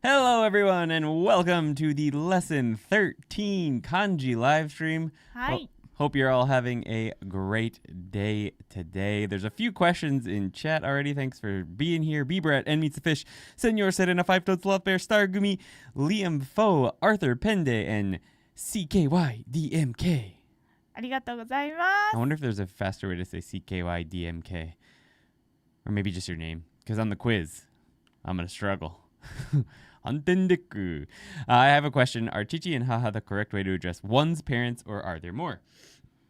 Hello, everyone, and welcome to the Lesson 13 Kanji live stream. Hope you're all having a great day today. There's a few questions in chat already. Thanks for being here. Bebrat, and Meets the Fish, Senor Serena, Five Toad Sloth Bear, Star Gumi, Liam Foe, Arthur Pende, and CKYDMK. ありがとうございます。 I wonder if there's a faster way to say CKYDMK. Or maybe just your name. Because on the quiz, I'm going to struggle. Antendeku. I have a question. Are chichi and haha the correct way to address one's parents, or are there more?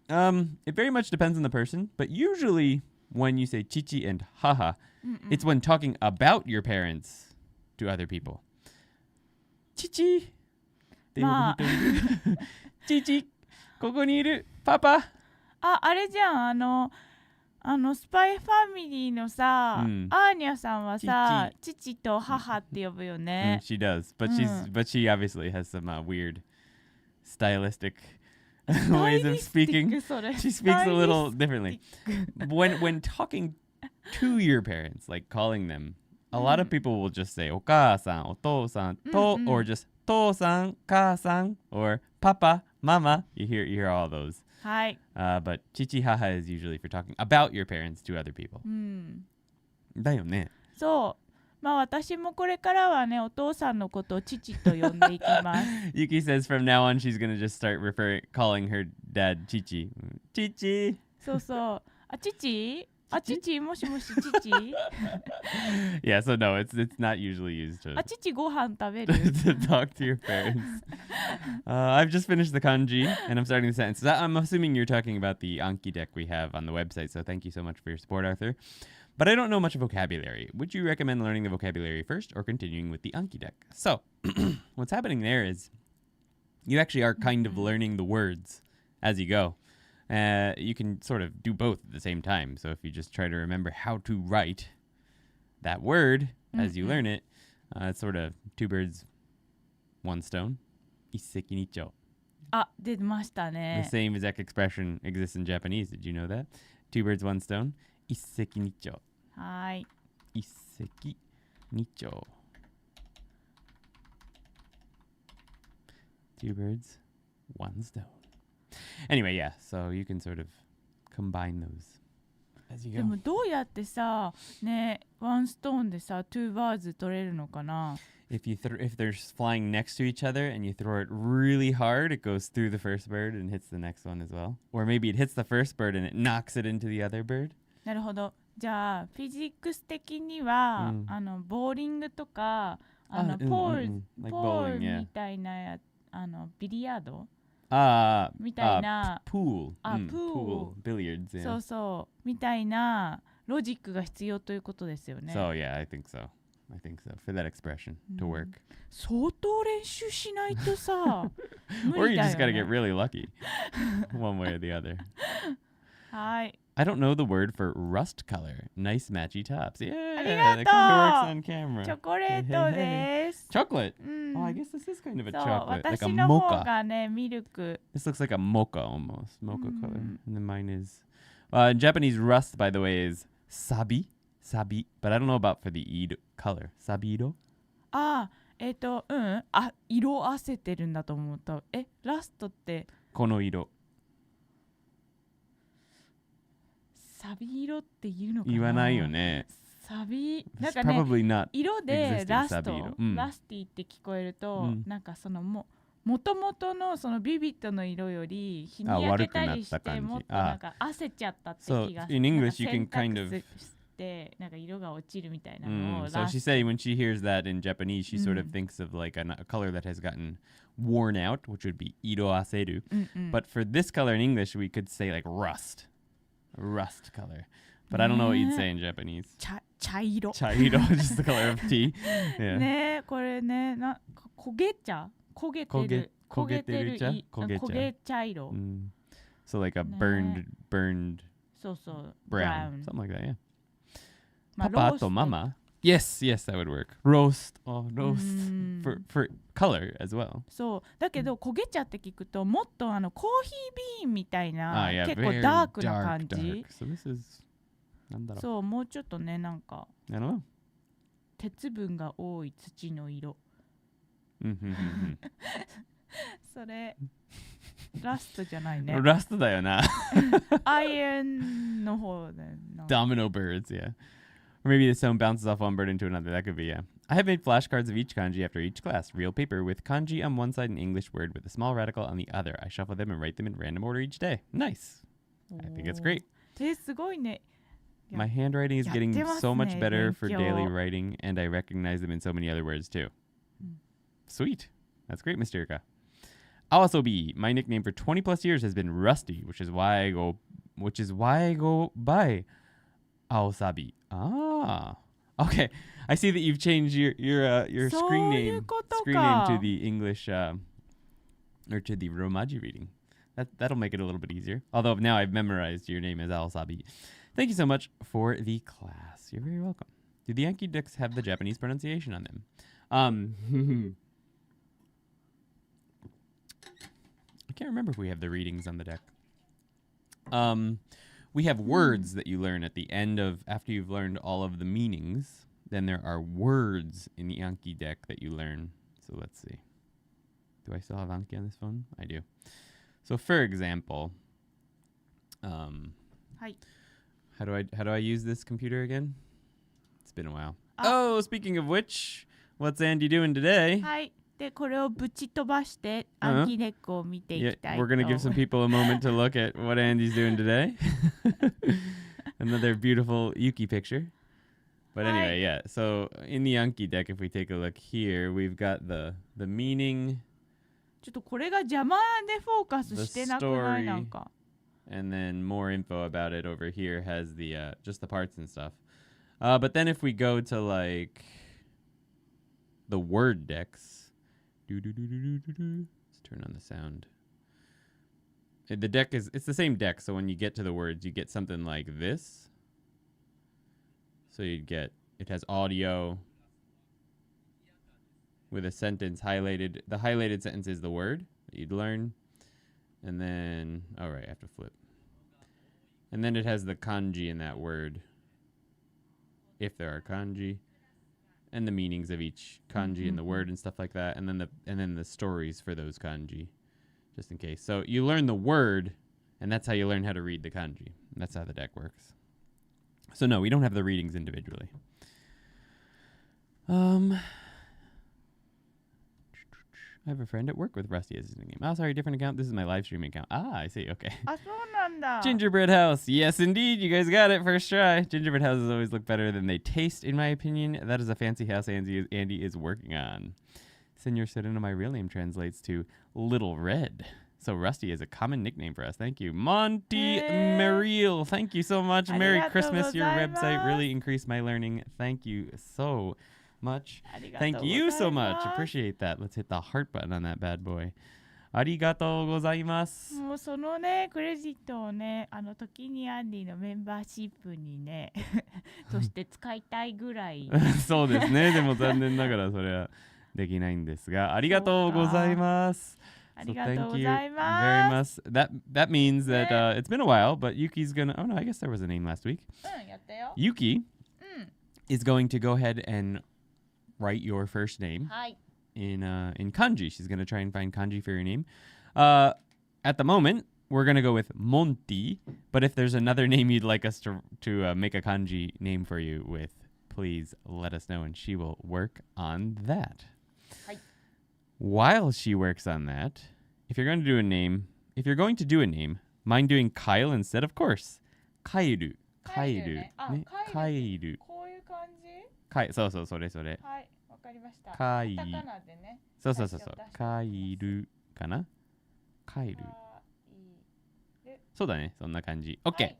It very much depends on the person, but usually when you say chichi and haha, it's when talking about your parents to other people. Chichi. まあchichi. ここにいるパパ。あれじゃん、スパイファミリーのさ、アーニャさんはさ、父と母って呼ぶよね。She does, but she obviously has some weird stylistic ways of speaking. She speaks a little differently. When talking to your parents, like calling them, a lot of people will just say お母さん、お父さんと, or just 父さん、母さん, or papa, mama. You hear all those. はい。But chichi haha is usually for talking about your parents to other people. だよね。そう。まあ私もこれからはね、お父さんのことを父と呼んでいきます。Yuki says from now on she's going to just start calling her dad Chichi. Chichi. そうそう。あ、父もしもし父Yeah, so no, it's not usually used to, 父ご飯食べる to talk to your parents. I've just finished the kanji and I'm starting the sentence. I'm assuming you're talking about the Anki deck we have on the website, so thank you so much for your support, Arthur. But I don't know much vocabulary. Would you recommend learning the vocabulary first or continuing with the Anki deck? So, what's happening there is you actually are kind of learning the words as you go. You can sort of do both at the same time. So if you just try to remember how to write that word as you learn it, it's sort of two birds, one stone. 一石二鳥. あ、出ましたね。 The same exact expression exists in Japanese. Did you know that? Two birds, one stone. 一石二鳥. はい。一石二鳥. Two birds, one stone. Anyway, yeah, so you can sort of combine those as you go. でもどうやってさ、ね、ワンストーンでさ、two birds 取れるのかな If they're flying next to each other and you throw it really hard, it goes through the first bird and hits the next one as well. Or maybe it hits the first bird and it knocks it into the other bird. なるほど。じゃあ、フィジックス的には、ボーリングとか、ポールみたいなビリヤードみたいな pool. Pool. Billiards. Yeah. そうそうみたいなロジックが必要ということですよね。So yeah, I think so for that expression to work. 相当練習しないとさ無 Or 理 you だ just よ gotta ね。 get really lucky, one way or the other. はい。 I don't know the word for rust color. Nice matchy tops. Yeah, ありがとう。 that kind of works on camera. チョコレートです。 Chocolate. Oh, I guess this is kind of a そう、 chocolate, like a 私の方 mocha. がね、ミルク。 This looks like a mocha almost, mocha color. And then mine is, in Japanese, rust, by the way, is sabi, but I don't know about for the ido color. Sabido? あ、色あせてるんだと思った。ラストってこの色。サビ色っていうのかな。言わないよね。サビ、なん It's かね、 probably not 色で existing ラス サビト色、ラスティって聞こえると、なんかそのもともとのそのビビットの色より日に焼けたりしてもっとなんか汗ちゃったって気がする。 in English you can kind of してなんか色が落ちるみたいなのを、So she say when she hears that in Japanese, she sort of thinks of like a color that has gotten worn out, which would be iroaseru. But for this color in English, we could say like rust color. But I don't know what you'd say in Japanese. 茶色。茶色 just the color of tea. Yeah. ね、これね、焦げ茶、焦げてる焦げ茶色。So like a burned そうそう brown, something like that, yeah. まあ、 Papa to mama. Yes, that would work. Roast for color as well. そうだけど焦げ茶って聞くともっとコーヒービーンみたいな、yeah, 結構ダークな感じ。 So this is なんだろう。そうもうちょっとねなんか I don't know. 鉄分が多い土の色。それラストじゃないね。ラストだよな。アイアンの方でな。Domino birds, yeah. Or maybe the stone bounces off one bird into another. That could be, yeah. I have made flashcards of each kanji after each class. Real paper with kanji on one side and English word with a small radical on the other. I shuffle them and write them in random order each day. Nice. I think it's great. すごいね。My handwriting is getting so much better for daily writing, and I recognize them in so many other words too. Sweet. That's great, Mr. Irka. Awasobi. My nickname for 20 plus years has been Rusty, which is why I go by Aosabi. Ah. Okay. I see that you've changed your screen name to the English or to the Romaji reading. That'll make it a little bit easier. Although now I've memorized your name as Aosabi. Thank you so much for the class. You're very welcome. Do the Yankee decks have the Japanese pronunciation on them? I can't remember if we have the readings on the deck. We have words that you learn at the end of, after you've learned all of the meanings, then there are words in the Yankee deck that you learn. So let's see. Do I still have Anki on this phone? I do. So for example, Hi. How do I use this computer again? It's been a while. Oh, speaking of which, what's Andy doing today? はい。で、これをぶち飛ばして暗記デックを見ていきたいと。We're going to give some people a moment to look at what Andy's doing today. Another beautiful Yuki picture. But anyway, yeah. So in the Anki deck, if we take a look here, we've got the meaning. ちょっとこれが邪魔でフォーカスしてなくないなんか。And then more info about it over here has the just the parts and stuff. But then if we go to like the word decks, let's turn on the sound. The deck it's the same deck, so when you get to the words, you get something like this. So you'd get, it has audio with a sentence highlighted. The highlighted sentence is the word that you'd learn. And then, all right, I have to flip. And then it has the kanji in that word, if there are kanji, and the meanings of each kanji in the word and stuff like that, and then the stories for those kanji, just in case. So you learn the word, and that's how you learn how to read the kanji. That's how the deck works. So no, we don't have the readings individually. I have a friend at work with Rusty as his nickname. Oh, sorry, different account. This is my live streaming account. Ah, I see. Okay. あ、そうなんだ。 Gingerbread House. Yes, indeed. You guys got it. First try. Gingerbread houses always look better than they taste, in my opinion. That is a fancy house Andy is working on. Senor Sereno, my real name translates to Little Red. So Rusty is a common nickname for us. Thank you. Monty Mariel. Thank you so much. Merry Christmas. Your website really increased my learning. Thank you so much. Thank you so much. Appreciate that. Let's hit the heart button on that bad boy. ありがとうございます。もうそのね、クレジットをね、ToKini Andyのメンバーシップにね、として使いたいぐらい。そうですね。でも残念ながらそれはできないんですが、ありがとうございます。So thank you very much. That means that it's been a while, but Yuki's gonna. Oh no, I guess there was a name last week. Yuki is going to go ahead and write your first name in kanji. She's gonna try and find kanji for your name. At the moment, we're gonna go with Monty. But if there's another name you'd like us to make a kanji name for you with, please let us know, and she will work on that. While she works on that, if you're going to do a name, mind doing Kyle instead, of course. Kairu. Kairu. Kairu. こういう感じ？そうそう、それそれ。はい、わかりました。カイ。カタカナでね。そうそうそうそう。カイルかな？カイル。そうだね、そんな感じ。Okay.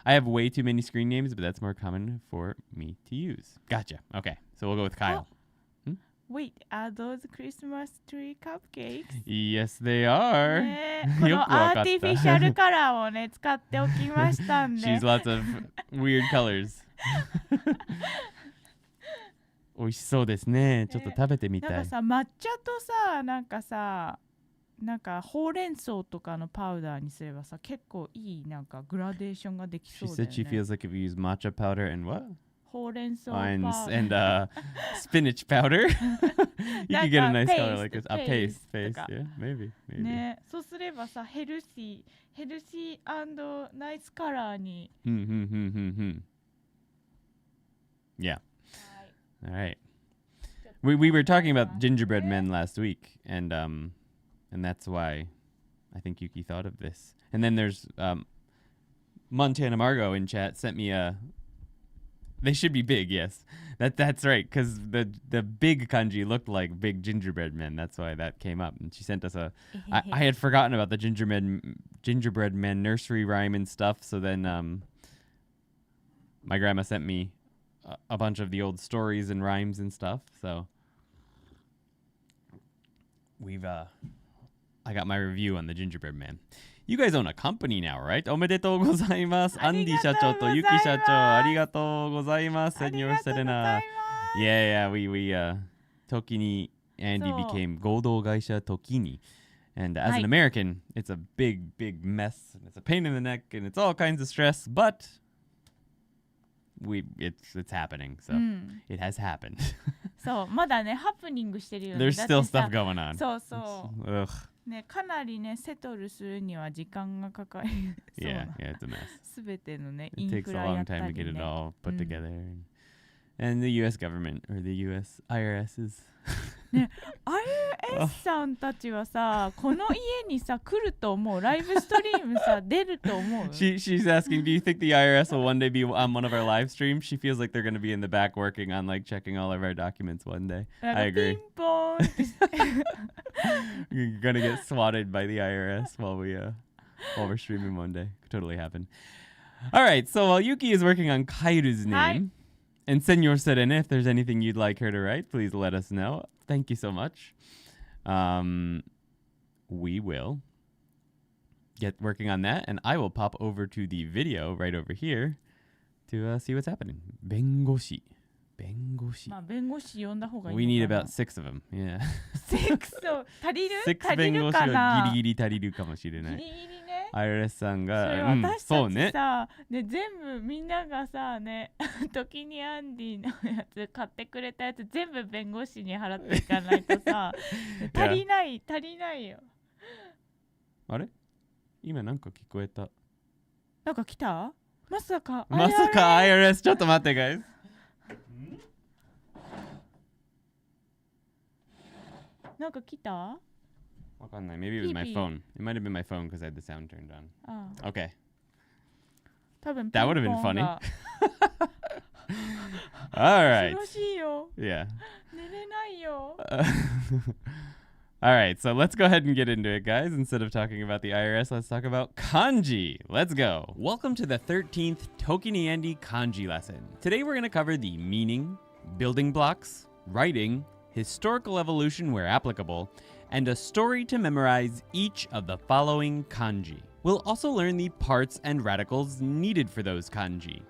I have way too many screen names, but that's more common for me to use. Gotcha. Okay, so we'll go with Kyle. Wait, are those Christmas tree cupcakes? Yes, they are. このアーティフィシャルカラーをね、使っておきましたんで。She's lots of weird colors. 美味しそうですね。ちょっと食べてみたい。なんかさ、抹茶とさ、なんかほうれん草とかのパウダーにすればさ、結構いいなんかグラデーションができそうだよね。She said she feels like if you use matcha powder and what? and spinach powder. You could get a nice color like this. A paste, yeah, maybe. ね、そうすればさ、ヘルシー&ナイスカラーに。Yeah. All right. We were talking about gingerbread men last week, and that's why I think Yuki thought of this. And then there's Montana Margot in chat sent me a. They should be big, yes. That's right, because the big kanji looked like big gingerbread men. That's why that came up. And she sent us a. I had forgotten about the gingerbread men nursery rhyme and stuff. So then my grandma sent me a bunch of the old stories and rhymes and stuff. So I got my review on the gingerbread man. You guys own a company now, right? おめでとうございます。アンディ社長とユキ社長、ありがとうございます。Senor Serena. Yeah, we ToKini Andy became 合同会社 ToKini. And as an American, it's a big mess. And it's a pain in the neck and it's all kinds of stress, but it's happening. So it has happened. そう、まだね、ハプニングしてるよね。There's still stuff going on. そうそう。Ugh. ね、かなりね、セトルするには時間がかかる。Yeah, it's a mess. すべてのね、インフラやったりね。It takes a long time to get it all put together. And the U.S. government, or the U.S. IRS is... ね、IRS さんたちはさ、この家にさ、来ると思う。ライブストリームさ、出ると思う。She's asking, do you think the IRS will one day be on one of our live streams? She feels like they're going to be in the back working on like checking all of our documents one day. I agree. ピンポン。You're going to get swatted by the IRS while we're streaming one day. Could totally happen. All right, so while Yuki is working on Kairu's name, and Senor Serena, if there's anything you'd like her to write, please let us know. Thank you so much. We will get working on that, and I will pop over to the video right over here to see what's happening. 弁護士。まあ、弁護士呼んだ方がいいのかな。We need about 6 of them. Yeah. 6足りる？6弁護士はギリギリ足りるかもしれない。ギリギリね。IRS さんが、それ私たちさ、ね、全部みんながさ、ね、ToKini Andyのやつ買ってくれたやつ全部弁護士に払っていかないとさ、足りないよ。あれ？今なんか聞こえた。なんか来た？まさか IRS ちょっと待って guys。なんか来た？わかんない。Maybe it was my phone. It might have been my phone because I had the sound turned on. Okay. 多分 That would have been funny. All right. 楽しいよ。Yeah. 寝れないよ。All right, so let's go ahead and get into it, guys. Instead of talking about the IRS, let's talk about kanji. Let's go. Welcome to the 13th ToKini Andy Kanji lesson. Today we're going to cover the meaning, building blocks, writing, historical evolution where applicable, and a story to memorize each of the following kanji. We'll also learn the parts and radicals needed for those kanji.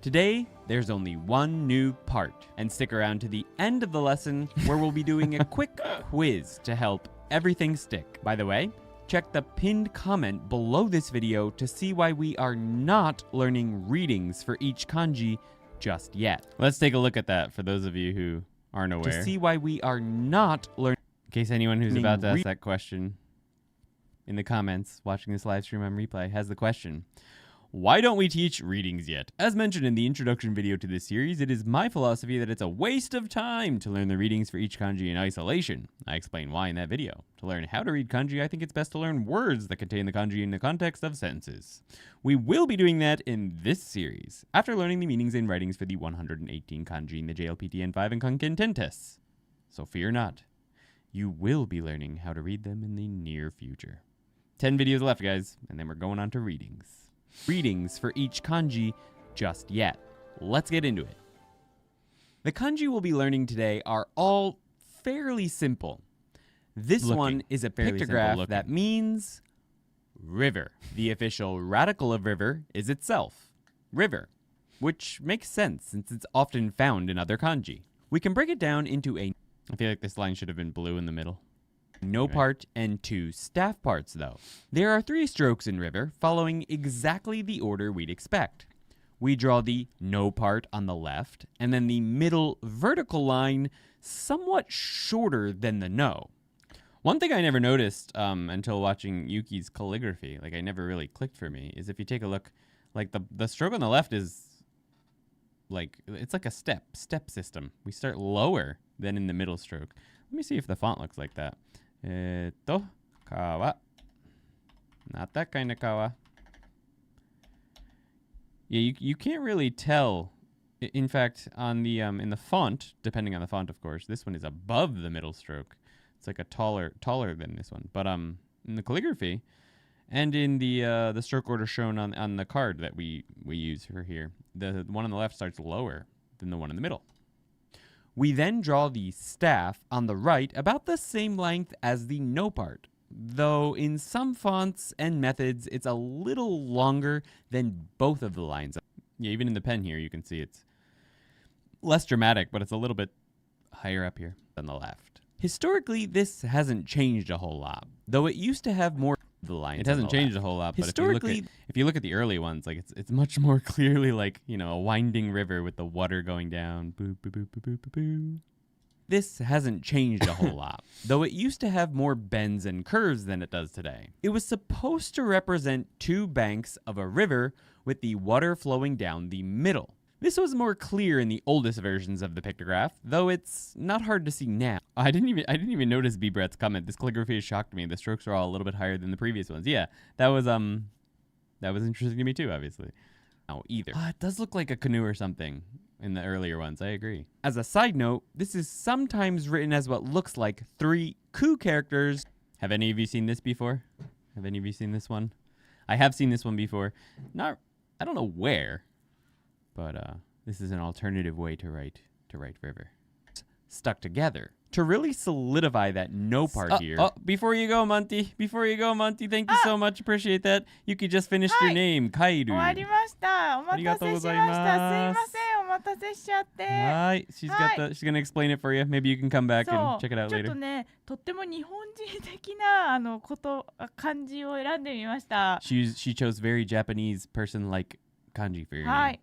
Today, there's only one new part, and stick around to the end of the lesson where we'll be doing a quick quiz to help everything stick. By the way, check the pinned comment below this video to see why we are not learning readings for each kanji just yet. Let's take a look at that for those of you who aren't aware. To see why we are not learning, in case anyone who's about to ask that question in the comments watching this live stream on replay has the question. Why don't we teach readings yet? As mentioned in the introduction video to this series, it is my philosophy that it's a waste of time to learn the readings for each kanji in isolation. I explain why in that video. To learn how to read kanji, I think it's best to learn words that contain the kanji in the context of sentences. We will be doing that in this series, after learning the meanings and writings for the 118 kanji in the JLPTN5 and Kanken 10 tests. So fear not. You will be learning how to read them in the near future. 10 videos left, guys, and then we're going on to readings. Readings for each kanji just yet. Let's get into it. The kanji we'll be learning today are all fairly simple. This one is a pictograph that means river. The official radical of river is itself, river, which makes sense since it's often found in other kanji. We can break it down into I feel like this line should have been blue in the middle. No part and 2 staff parts, though. There are 3 strokes in river, following exactly the order we'd expect. we draw the no part on the left, and then the middle vertical line somewhat shorter than the no. One thing I never noticed until watching Yuki's calligraphy, like I never really clicked for me, is if you take a look, like the stroke on the left is like, it's like a step system. We start lower than in the middle stroke. Let me see if the font looks like that. Kawa. Not that kind of kawa. Yeah, you can't really tell. In fact, on the in the font, depending on the font, of course, this one is above the middle stroke. It's like a taller than this one. But in the calligraphy and in the stroke order shown on the card that we use for here, the one on the left starts lower than the one in the middle. We then draw the staff on the right about the same length as the no part, though in some fonts and methods it's a little longer than both of the lines. Yeah, even in the pen here you can see it's less dramatic, but it's a little bit higher up here than the left. Historically, this hasn't changed a whole lot, though it used to have more of the lines. It hasn't changed a whole lot, but if you look at the early ones, like it's much more clearly like, you know, a winding river with the water going down. Boo, boo, boo, boo, boo, boo, boo. This hasn't changed a whole lot, though it used to have more bends and curves than it does today. It was supposed to represent two banks of a river with the water flowing down the middle. This was more clear in the oldest versions of the pictograph, though it's not hard to see now. I didn't even notice B. Brett's comment. This calligraphy has shocked me. The strokes are all a little bit higher than the previous ones. Yeah, that was interesting to me too, obviously. Oh, either. It does look like a canoe or something in the earlier ones. I agree. As a side note, this is sometimes written as what looks like 3 ku characters. Have any of you seen this before? Have any of you seen this one? I have seen this one before. I don't know where. But this is an alternative way to write river. Stuck together. To really solidify that no part here. Before you go, Monty, thank you so much. Appreciate that. Yuki just finished your name, Kairu. 終わりました。お待たせしました。すいません。お待たせしちゃって。はい。She's gonna explain it for you. Maybe you can come back and check it out later. ちょっとね、とっても日本人的な漢字を選んでみました。She chose very Japanese person-like kanji for your name. はい。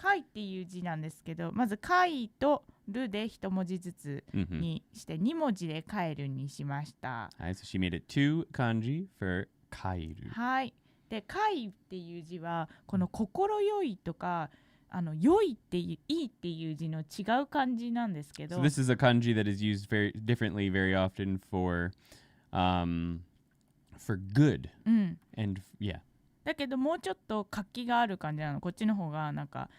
貝っていう字なんですけど、まず貝とるで一文字ずつにして2文字でカエルにしました。はい、so she made it 2 kanji for カエル。はい。で、貝っていう字はこの心よいとか良いっていういいっていう字の違う漢字なんですけど。So this is a kanji that is used very differently very often for good. And yeah. だけどもうちょっと活気がある感じなの。こっちの方がなんか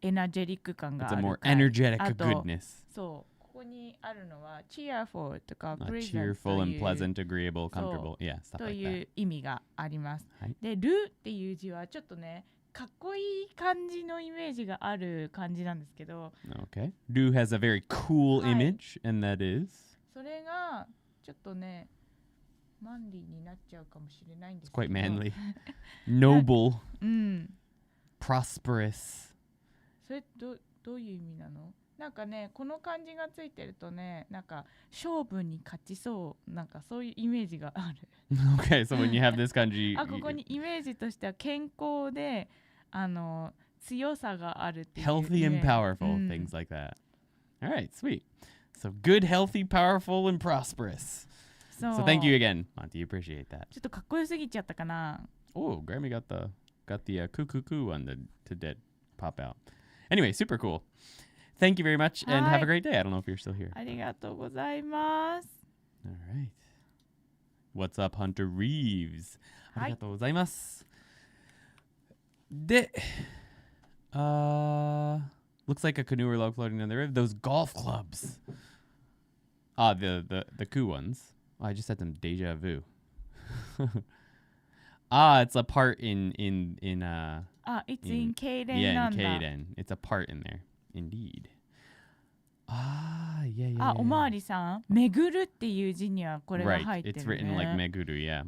エナジェリック感がある。It's a more energetic goodness. そう、ここにあるのは cheerful とか cheerful and pleasant, agreeable, comfortable. Yeah, stuff like that. という意味があります。はい、で、ルっていう字はちょっとね、かっこいい感じのイメージがある感じなんですけど。Okay. Lu has a very cool image, and that is? それがちょっとね、マンリーになっちゃうかもしれないんですけど。It's quite manly. Noble. うん。Prosperous. それどういう意味なの？なんかね、この漢字がついてるとね、なんか勝負に勝ちそう、なんかそういうイメージがある。Okay, so when you have this kanji ここにイメージとしては健康で強さがあるっていう。Healthy and powerful, things like that. All right, sweet. So good, healthy, powerful, and prosperous. So thank you again, Monty. Appreciate that. ちょっとかっこよすぎちゃったかな。Oh, Grammy got the coo one to pop out. Anyway, super cool. Thank you very much and have a great day. I don't know if you're still here. ありがとうございます。All right. What's up, Hunter Reeves? ありがとうございます。で、looks like a canoe or log floating down the river. Those golf clubs. The coup ones. I just had some deja vu. It's a part in it's in Kaden. Yeah, in Kaden. It's a part in there. Indeed. Yeah. おまわりさん、巡るっていう字にはこれが入ってるね。Right. It's written like meguru, yeah.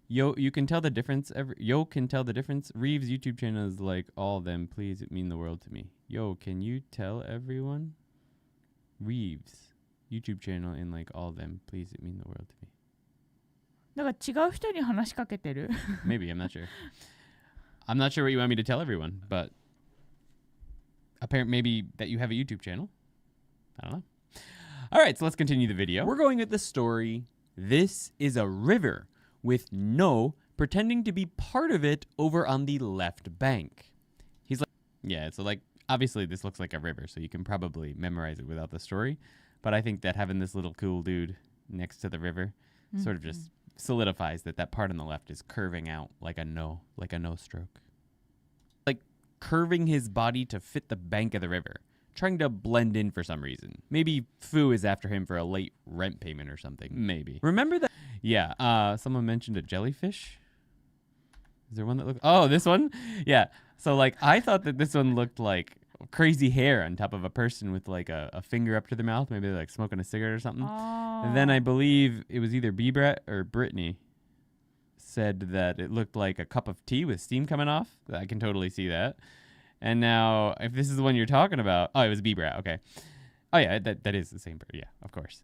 You can tell the difference. Yo can tell the difference. Reeves' YouTube channel is like all of them. Please, it mean the world to me. Yo, can you tell everyone? Reeves' YouTube channel in like all of them. Please, it mean the world to me. だから違う人に話しかけてる Maybe, I'm not sure. I'm not sure what you want me to tell everyone, but apparently maybe that you have a YouTube channel. I don't know. All right, so let's continue the video. We're going with the story. This is a river with no pretending to be part of it over on the left bank. He's like, yeah, so like, obviously this looks like a river, so you can probably memorize it without the story. But I think that having this little cool dude next to the river sort of just solidifies that part on the left is curving out like a no stroke. Like curving his body to fit the bank of the river, trying to blend in for some reason. Maybe Fu is after him for a late rent payment or something. Maybe. Remember that? Yeah, someone mentioned a jellyfish. Is there one that looks... Oh, this one? Yeah. So, like, I thought that this one looked like crazy hair on top of a person with, like, a finger up to their mouth. Maybe they're, like, smoking a cigarette or something. Oh. And then I believe it was either Bebrat or Brittany said that it looked like a cup of tea with steam coming off. I can totally see that. And now, if this is the one you're talking about... Oh, it was Bebrat. Okay. Oh, yeah, that is the same bird. Yeah, of course.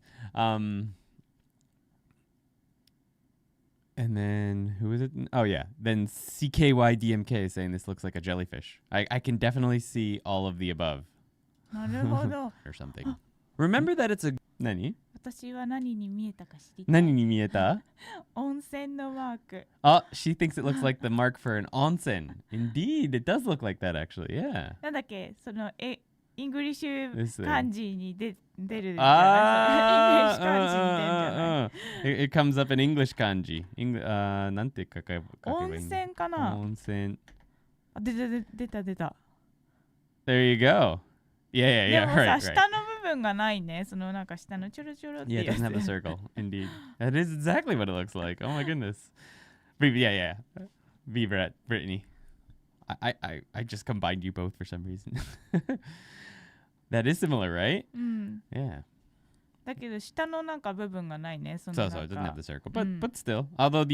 And then, who is it? Oh, yeah. Then CKYDMK saying this looks like a jellyfish. I can definitely see all of the above. なるほど or something. Remember that it's a... 何?私は何に見えたか知りたい何に見えた?温泉のマーク Oh, she thinks it looks like the mark for an onsen. Indeed, it does look like that actually, yeah. なんだっけそのイングリッシュ漢字に出るじゃないイングリッシュ漢字に出るじゃない It comes up in English kanji. なんて書けばいいの?温泉かな温泉。あ、出た There you go. Yeah, でもさ、 right. 下の部分がないねそのなんか下のちょろちょろってや Yeah, it つ doesn't have the circle. Indeed. That is exactly what it looks like. Oh my goodness. But yeah. Viva, Brittany. I just combined you both for some reason. That is similar, right? うん Yeah. だけど下のなんか部分がないねその So なん it か doesn't have the circle. But still. Although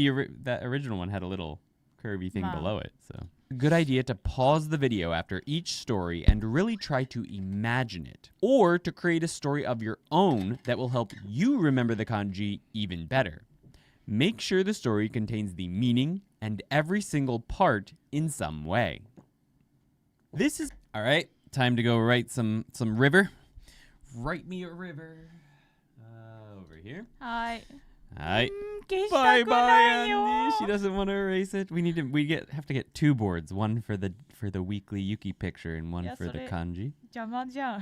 that original one had a little curvy thing Wow. below it. So good idea to pause the video after each story and really try to imagine it. Or to create a story of your own that will help you remember the kanji even better. Make sure the story contains the meaning and every single part in some way. This is... Alright, time to go write some river. Write me a river. Over here. はい Hi. 消したくないよ Andy. She doesn't want to erase it. We have to get two boards, one for the weekly Yuki picture and one Yeah, for the それ kanji. 邪魔じゃん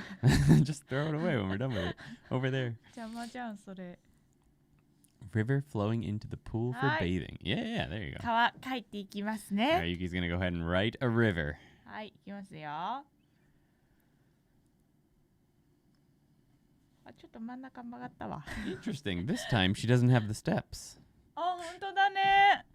Just throw it away when we're done with it. Over there. 邪魔じゃんそれ River flowing into the pool for Hi. bathing. Yeah, there you go. 川書いていきます All ね right, Yuki's going to go ahead and write a river. はいいきますよあちょっと真ん中曲がったわ Interesting. This time she doesn't have the steps. あ本当だね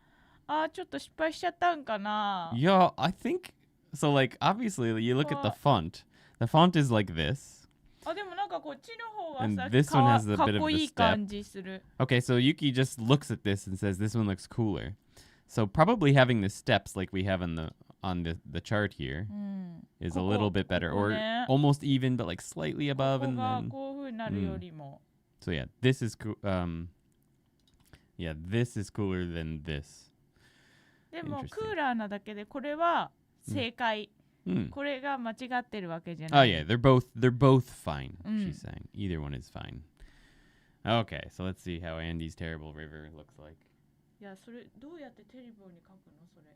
あちょっと失敗しちゃったんかな Yeah, I think... So, like, obviously, you look at the font. The font is like this. あでもなんかこっちの方は And さ this one has a か bit っ of こ the いい step. 感じする Okay, so Yuki just looks at this and says this one looks cooler. So probably having the steps like we have on the chart here うん is a little bit better, ここ or ね almost even, but like slightly こ above, こ and が then こういう風になるよりも so yeah, this is this is cooler than this. でも Interesting. クーラーなだけでこれは正解 Hmm. これが間違ってるわけじゃな Oh い yeah, they're both fine. Mm. She's saying either one is fine. Okay, so let's see how Andy's terrible river looks like. いやそれどうやってテレビに書くのそれ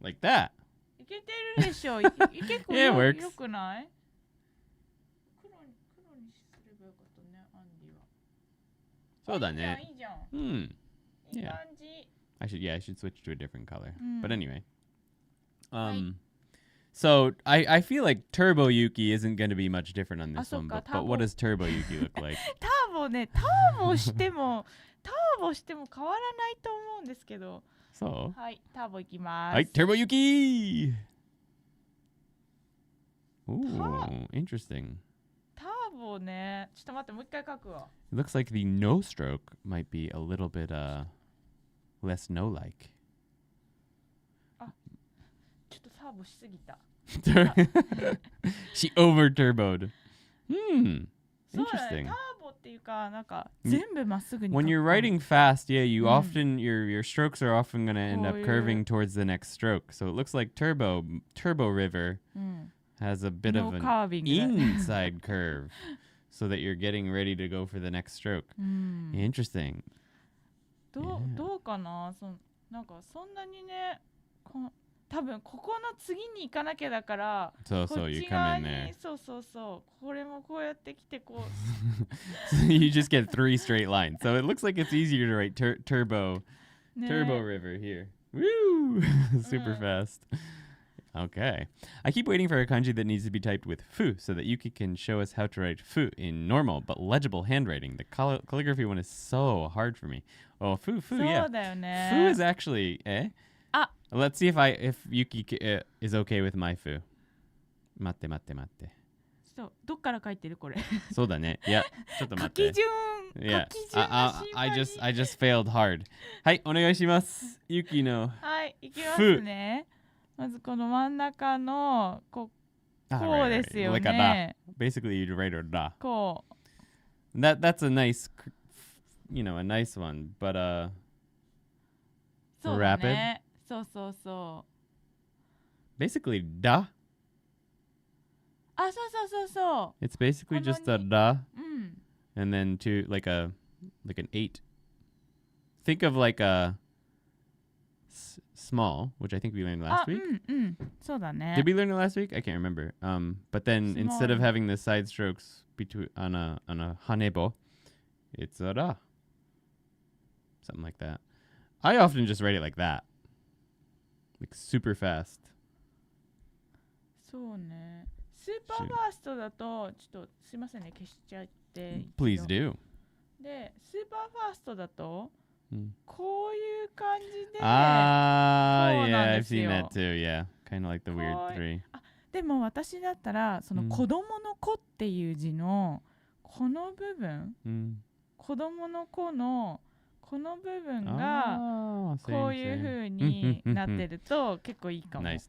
Like that. いけてるでしょ結構 Yeah, it よ works. よくない黒にすればよかったねアンディはそうだね。いいじゃん Hmm. いい Yeah. 感じ I should switch to a different color. Mm. But anyway. Right. So I feel like Turbo Yuki isn't going to be much different on this one, so-か, but what does Turbo Yuki look like? ターボねターボしても変わらないと思うんですけど So, はいターボいきます hi, Turbo Yuki! Ooh, interesting. ターボねちょっと待ってもう一回書くわ It looks like the no stroke might be a little bit less no-like. ちょっとターボしすぎた She over turboed. Hmm. そうだね Interesting. ターボっっていうかなんか全部まっすぐに When you're writing fast, yeah, you often your strokes are often going to end up curving towards the next stroke. So it looks like Turbo River has a bit of an inside curve so that you're getting ready to go for the next stroke. Interesting. どうかな、なんかそんなにね、多分ここの次に行かなきゃだから、そうそう、こっち側に、そうそうそう、これもこうやってきてこう。So you just get 3 straight lines. So it looks like it's easier to write Turbo River here. Woo! Super fast. Okay. I keep waiting for a kanji that needs to be typed with fu so that Yuki can show us how to write fu in normal but legible handwriting. The calligraphy one is so hard for me. Oh, fu, yeah. そうだよね。 Fu is actually, Let's see if Yuki is okay with my fu. 待って。そうどっから書いてるこれ。そうだね。いや、ちょっと待って。書き順 Yeah. I just failed hard. はい、お願いします。Yuki の。はい、いきますね。まずこの真ん中のこうですよね。Like basically you write a da. こう。That's a nice, a nice one, but そうだ rapid. ね。そう。Basically da. あ、そう。 It's basically just a da. うん。And then like an 8. Think of like a small, which I think we learned last week. そうだね。 Did we learn it last week? I can't remember. But then Small. Instead of having the side strokes on a hanebo, it's a ra. Something like that. I often just write it like that. Like super fast. そうね。スーパーファーストだとちょっとすいませんね、消しちゃって。Please do. で、スーパーファーストだとこういう感じで。Yeah, I've seen that too. Yeah, kind of like the weird 3. でも私だったらその子供の子っていう字のこの部分、子供の子のこの部分がこういう風になってると結構いいかも。Nice.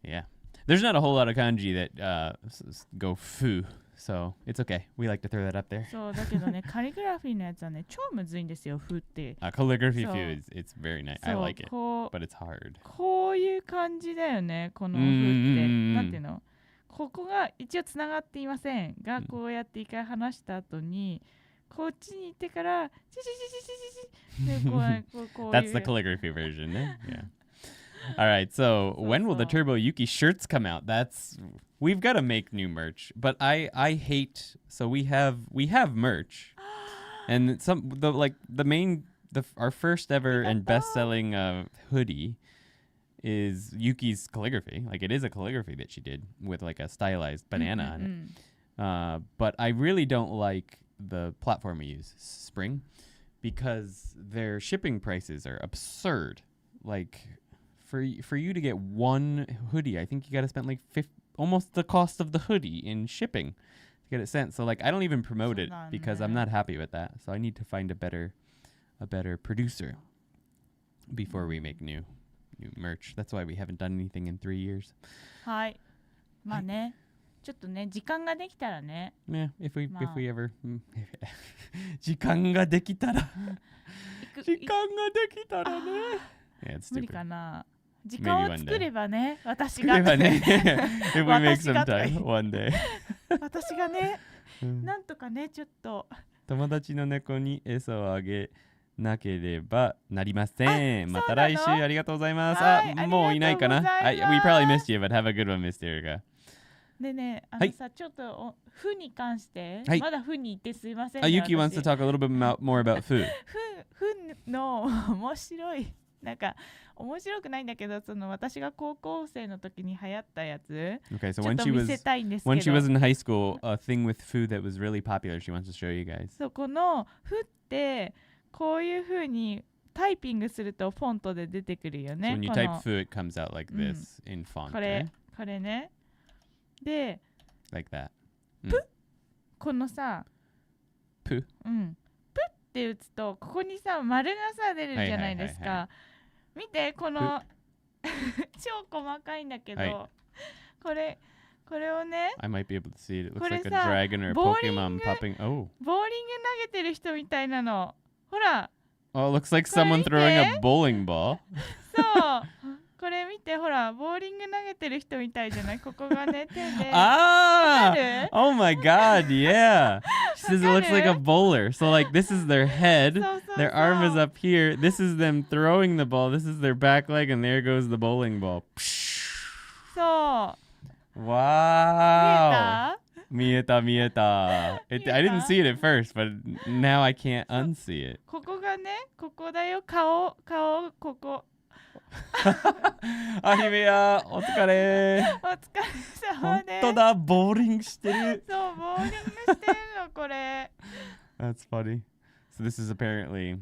Yeah. There's not a whole lot of kanji that go fu. So it's okay. We like to throw that up there. そうだけどね、カリグラフィーのやつはね、超むずいんですよ、フって。Calligraphy fu it's very nice. I like it, but it's hard. こういう感じだよね、このフって。なんていうの？ここが一応つながっていませんが、こうやって一回離した後に、こっちに行ってから、でこうThat's the calligraphy version, yeah. All right, so when will the Turbo Yuki shirts come out? We've got to make new merch, but I hate. So we have merch, and our first ever and best selling hoodie is Yuki's calligraphy. Like it is a calligraphy that she did with like a stylized banana on it. But I really don't like the platform we use, Spring, because their shipping prices are absurd. Like for you to get one hoodie, I think you got to spend like almost the cost of the hoodie in shipping to get it sent. So like I don't even promote it because I'm not happy with that. So I need to find a better producer before we make new merch. That's why we haven't done anything in 3 years. はい。まあね、ちょっとね、時間ができたらね。Yeah, if we ever 時間ができたらね。Yeah, it's 無理 stupid. かな。時間を作ればね、私が。If we make some time one day. 私がね、なんとかね、ちょっと。友達の猫に餌をあげなければなりません。また来週ありがとうございます。もういないかな。We probably missed you, but have a good one, Miss Erica. でね、さ、ちょっとフに関して、まだフに行ってすいません。Yuki wants to talk a little bit more about food. フの面白い。なんか面白くないんだけど、その私が高校生の時に流行ったやつ、Okay, so ちょっと見せたいんですけど。when she was in high school, a thing with food that was really popular, she wants to show you guys. そう、このフってこういう風にタイピングするとフォントで出てくるよね。So when you type food, it comes out like this in font. これね。で、like that. このさ、プって打つとここにさ丸がさ出るじゃないですか。見てこの超細かいんだけど、これこれをね I might be able to see it. It looks これ like a さ dragon or a ボーリン Pokemon グ popping. Oh. ボーリング投げてる人みたいなのほら Oh, it looks like これ someone 見て throwing a bowling ball. そうこれ見てほらボーリング投げてる人みたいじゃないここがね手で Ah! わかる Oh my god, yeah. She says it looks like a bowler. So like this is their head. そうそうそう Their arm is up here. This is them throwing the ball. This is their back leg, and there goes the bowling ball. そう Wow. 見えた Mieta. I didn't see it at first, but now I can't unsee it. ここがねここだよ顔ここ Ahimiya, お疲れ。お疲れ様です本当だ、ボーリングしてる。そうボーリングしてるのこれ That's funny. So this is apparently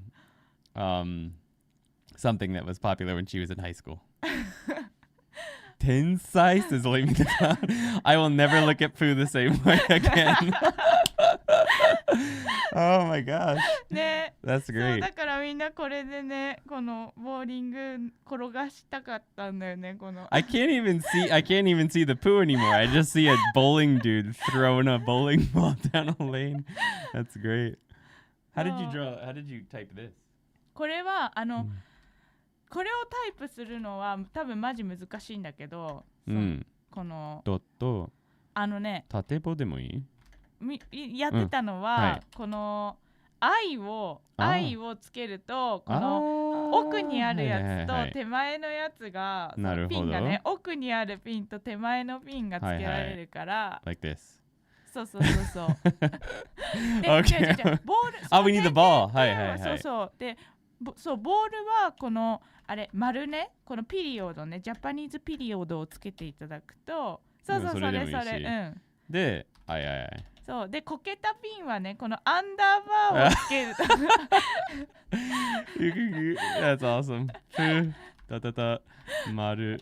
something that was popular when she was in high school. Tensai, sizzling the clown. I will never look at Pooh the same way again. Oh my gosh. ね That's そう great. だからみんなこれでねこのボーリング転がしたかったんだよねこの I can't even see the Pooh anymore. I just see a bowling dude throwing a bowling ball down a lane. That's great. How did you type this? これはこれをタイプするのは多分マジ難しいんだけど、このドットね縦棒でもいい？やってたのは、はい、この愛をつけるとこの奥にあるやつと手前のやつが、そのピンがね奥にあるピンと手前のピンがつけられるから、Like this. そうそうそうそう。で、Okay. ボール。We need the ball. はいはいはい。そうそうで。そうボールはこのあれ丸ねこのピリオドねジャパニーズピリオドをつけていただくとそうそれでそうでこけたピンはねこのアンダーバーをつけるThat's awesome. たたた丸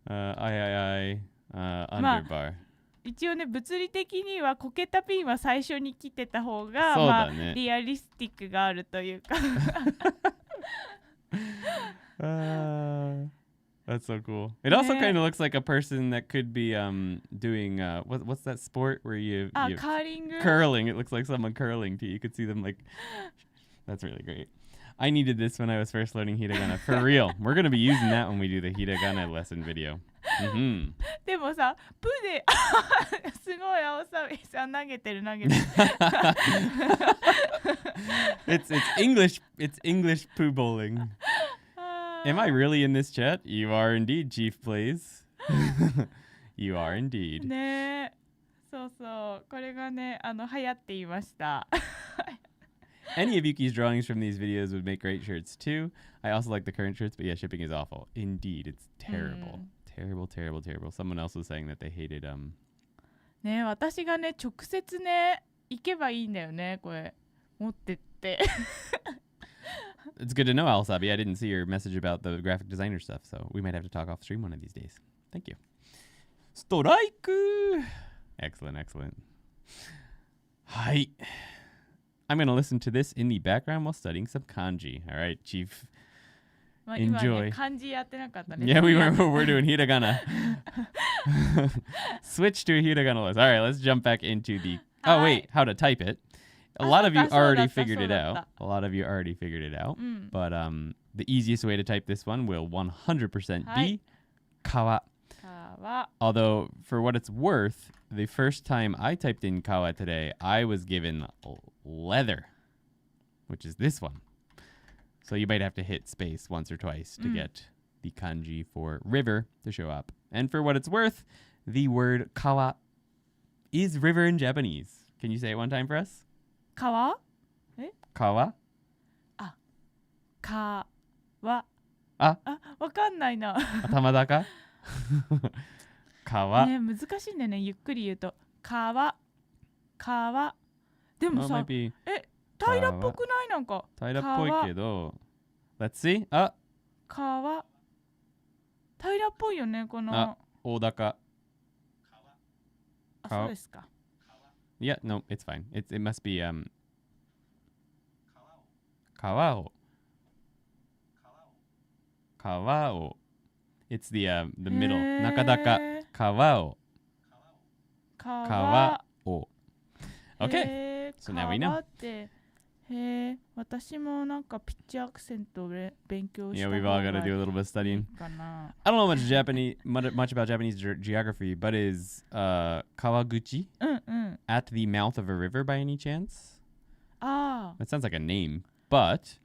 アンダーバー一応ね物理的にはこけたピンは最初に切ってた方が、まあ、リアリスティックがあるというかThat's so cool. It also kind of looks like a person that could be doing what's that sport where you curling. It looks like someone curling too. You could see them like that's really great. I needed this when I was first learning hiragana. For real. We're going to be using that when we do the hiragana lesson video. でもさ、プーですごい青ささ投げてるIt's English poo bowling. Am I really in this chat? You are indeed, Chief Plays. You are indeed. ね、そうそう、これがね、流行っていました。Any of Yuki's drawings from these videos would make great shirts too. I also like the current shirts, but yeah, shipping is awful. Indeed, it's terrible. Terrible. Someone else was saying that they hated ね、私がね、直接ね、行けばいいんだよね、これ。持ってって。It's good to know, Al-Sabi. I didn't see your message about the graphic designer stuff, so we might have to talk off stream one of these days. Thank you. Strike! Excellent. Hi. I'm going to listen to this in the background while studying some kanji. All right, Chief. Enjoy. 漢字やってなかったね。Yeah, we're doing hiragana. Switch to a hiragana list. All right, let's jump back into the... Oh, wait, how to type it. A lot of you already figured it out. But the easiest way to type this one will 100% be kawa. Although, for what it's worth, the first time I typed in kawa today, I was given leather, which is this one. So you might have to hit space once or twice to get the kanji for river to show up. And for what it's worth, the word kawa is river in Japanese. Can you say it one time for us? Kawa? Kawa? 川。わかんないな。頭だか川。ね、難しいんだよね。ゆっくり言うと。川。でもさ、平らっぽくないなんか。平らっぽいけど。Let's see. 川。平らっぽいよね、この。大高。そうですか。Yeah, no, it's fine. It must be Kawao. It's the middle. Nakadaka Kawao. 川 o. Okay. So now we know. 川って私もなんかピッチアクセントで勉強した Yeah, we've all got to do a little bit of studying. I don't know much about Japanese geography, but is Kawaguchi at the mouth of a river by any chance? That sounds like a name, but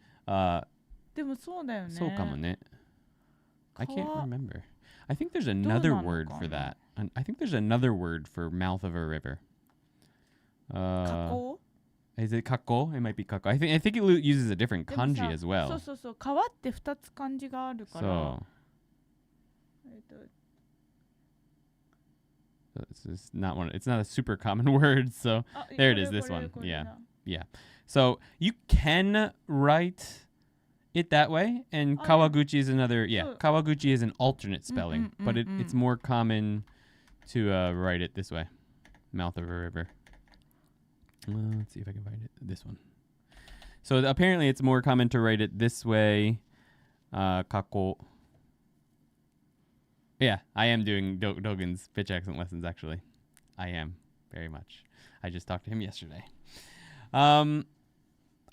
でもそうだよね。そうかもね。I can't remember. I think there's another word for that. I think there's another word for mouth of a river. 河口 Is it kako? It might be kako. I think it uses a different kanji as well. そうそうそう。川って2つ漢字があるから。So it's not one. It's not a super common word. So there it is. This one. Yeah. So you can write it that way, and Kawaguchi is another. Yeah, Kawaguchi is an alternate spelling, but it's more common to write it this way. Mouth of a river. Let's see if I can find it. This one. So apparently it's more common to write it this way. Kako. Yeah, I am doing Dogen's pitch accent lessons, actually. I am, very much. I just talked to him yesterday. I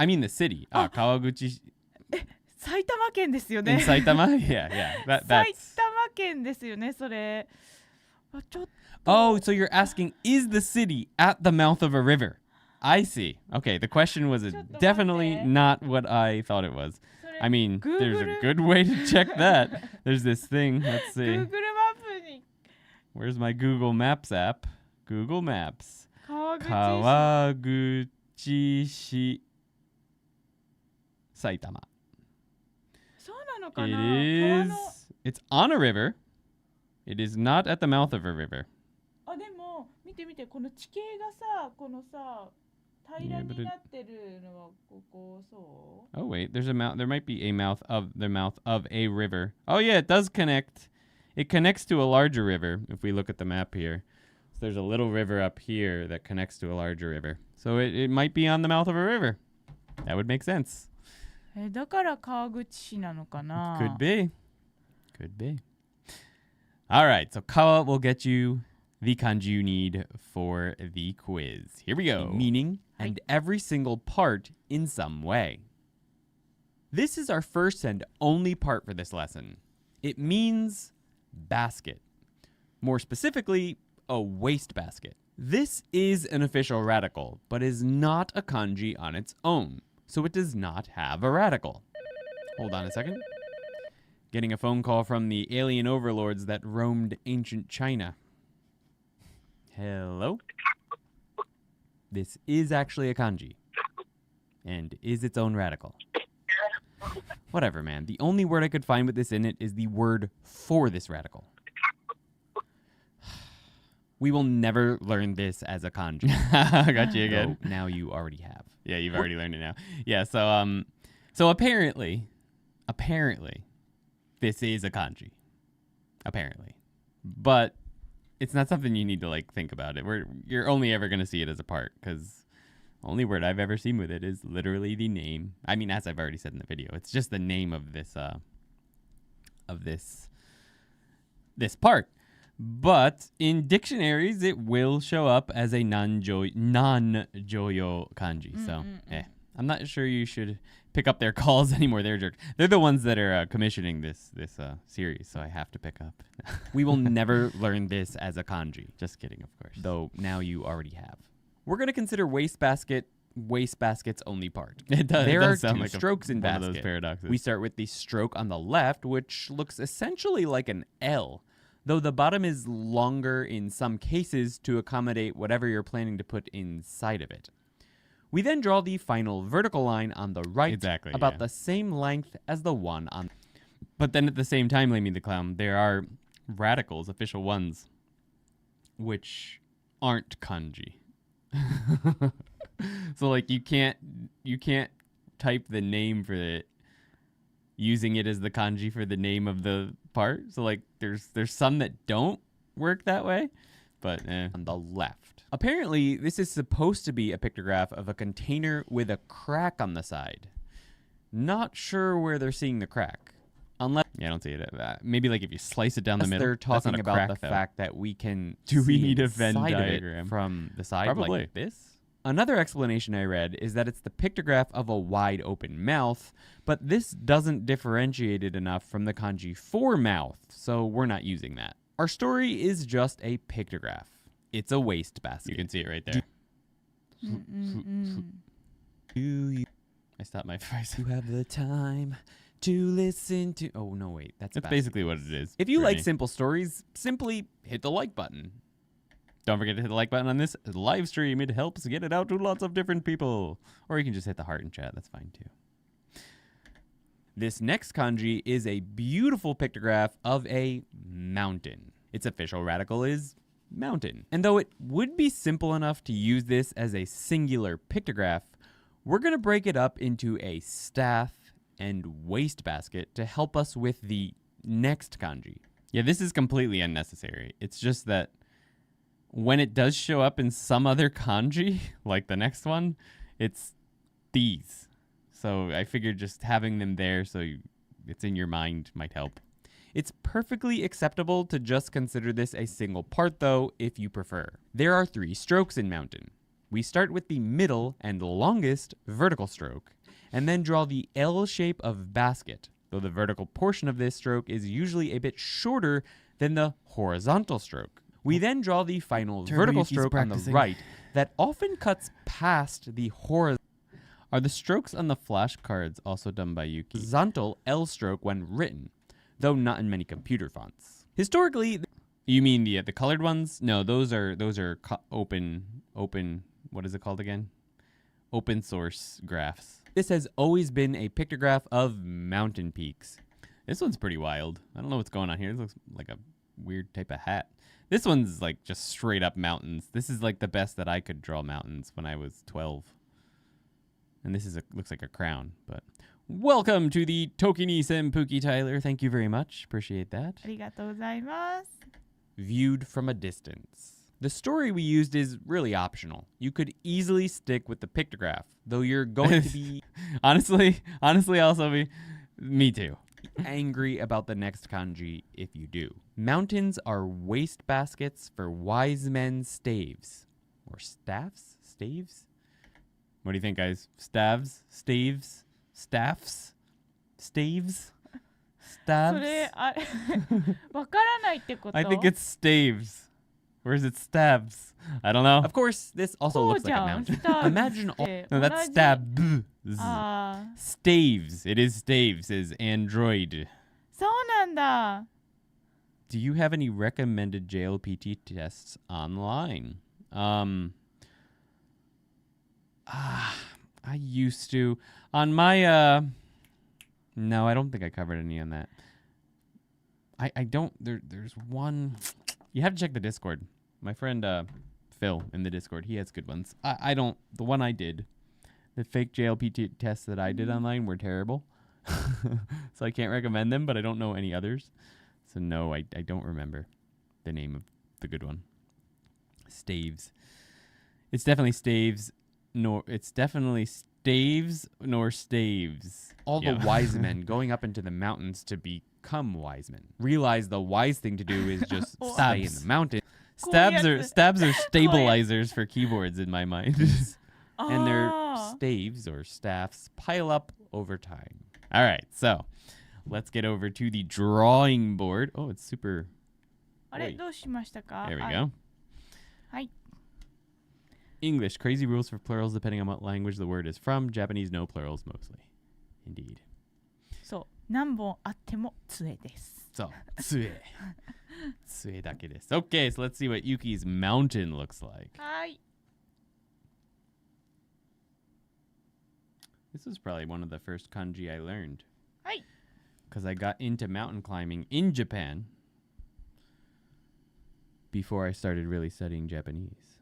mean the city. Kawaguchi. 埼玉県ですよね。In Saitama? Yeah. That's... 埼玉県ですよね、それ。ちょっと Oh, so you're asking, is the city at the mouth of a river? I see. Okay, the question was definitely not what I thought it was. I mean, there's a good way to check that. There's this thing. Let's see. Google マップに Where's my Google Maps app? Google Maps. 川口市 Saitama. そうなのかな It is. It's on a river. It is not at the mouth of a river. あ、でも見て見て、この地形がさ、このさ、平らになってるのはここそう。Oh wait, there's a mouth. There might be a mouth of a river. Oh yeah, it does connect. It connects to a larger river. If we look at the map here, so there's a little river up here that connects to a larger river. So it might be on the mouth of a river. That would make sense. だから川口市なのかな Could be. Could be. All right, so kawa will get you the kanji you need for the quiz. Here we go. Meaning and every single part in some way. This is our first and only part for this lesson. It means basket. More specifically, a wastebasket. This is an official radical, but is not a kanji on its own, so it does not have a radical. Hold on a second. Getting a phone call from the alien overlords that roamed ancient China. Hello? This is actually a kanji, and is its own radical. Whatever, man. The only word I could find with this in it is the word for this radical. We will never learn this as a kanji. Got you again. So now you already have. Yeah, you've already learned it now. Yeah, so apparently, this is a kanji. Apparently. But it's not something you need to think about it. You're only ever going to see it as a part, because the only word I've ever seen with it is literally the name. I mean, as I've already said in the video, it's just the name of this part. But in dictionaries, it will show up as a non-joyo kanji. So, I'm not sure you should pick up their calls anymore. They're jerks. They're the ones that are commissioning this series, so I have to pick up. We will never learn this as a kanji. Just kidding, of course. Though now you already have. We're going to consider wastebasket's only part. There are two strokes in basket. One of those paradoxes. We start with the stroke on the left, which looks essentially like an L, though the bottom is longer in some cases to accommodate whatever you're planning to put inside of it. We then draw the final vertical line on the right, about the same length as the one on. But then at the same time, Lamey the Clown, there are radicals, official ones, which aren't kanji. So you can't type the name for it using it as the kanji for the name of the part. So there's some that don't work that way, but on the left. Apparently, this is supposed to be a pictograph of a container with a crack on the side. Not sure where they're seeing the crack. Unless, yeah, I don't see it. Maybe like if you slice it down the middle. They're talking about the fact that we can see a Venn inside of it diagram from the side Probably. like this. Another explanation I read is that it's the pictograph of a wide open mouth, but this doesn't differentiate it enough from the kanji for mouth, so we're not using that. Our story is just a pictograph. It's a wastebasket. You can see it right there. I stopped my voice. You have the time to listen to... Oh, no, wait. That's basically what it is. If you like simple stories, simply hit the like button. Don't forget to hit the like button on this live stream. It helps get it out to lots of different people. Or you can just hit the heart in chat. That's fine, too. This next kanji is a beautiful pictograph of a mountain. Its official radical is mountain. And though it would be simple enough to use this as a singular pictograph, we're going to break it up into a staff and wastebasket to help us with the next kanji. Yeah, this is completely unnecessary. It's just that when it does show up in some other kanji, like the next one, it's these. So I figured just having them there so it's in your mind might help. It's perfectly acceptable to just consider this a single part, though, if you prefer. There are 3 strokes in mountain. We start with the middle and longest vertical stroke, and then draw the L shape of basket, though the vertical portion of this stroke is usually a bit shorter than the horizontal stroke. We then draw the final vertical stroke on the right that often cuts past the horizontal. Are the strokes on the flashcards also done by Yuki? Horizontal L stroke when written, though not in many computer fonts. Historically, you mean the colored ones? No, those are open. What is it called again? Open source graphs. This has always been a pictograph of mountain peaks. This one's pretty wild. I don't know what's going on here. It looks like a weird type of hat. This one's like just straight up mountains. This is like the best that I could draw mountains when I was 12. And this is looks like a crown, but welcome to the ToKini Senpuki, Tyler. Thank you very much. Appreciate that. ありがとうございます。 Viewed from a distance. The story we used is really optional. You could easily stick with the pictograph, though you're going to be honestly also me too. Angry about the next kanji if you do. Mountains are wastebaskets for wise men's staves. Or staffs? Staves? What do you think, guys? Staves? Staves? Staffs? Staves? Stabs? それわからないってこと I think it's staves. Or is it stabs? I don't know. Of course, this also looks like a mountain. Imagine all... No, that's stabs. あ Staves. It is staves. Is Android. そうなんだ Do you have any recommended JLPT tests online? I used to. On my, no, I don't think I covered any on that. I don't, there's one, you have to check the Discord. My friend, Phil in the Discord, he has good ones. I don't, the one I did, the fake JLPT tests that I did online were terrible. So I can't recommend them, but I don't know any others. So no, I don't remember the name of the good one. Staves. It's definitely staves, nor staves. All the wise men going up into the mountains to become wise men. Realize the wise thing to do is just stay in the mountain. Stabs are stabilizers for keyboards in my mind. And their staves or staffs pile up over time. All right, so let's get over to the drawing board. Oh, it's super. あれどうしましたか There we go. はい English, crazy rules for plurals depending on what language the word is from. Japanese, no plurals mostly. Indeed. そう何本あっても杖です So, tsue. Tsue dake desu. Okay, so let's see what Yuki's mountain looks like. はい This was probably one of the first kanji I learned. はい Because I got into mountain climbing in Japan before I started really studying Japanese.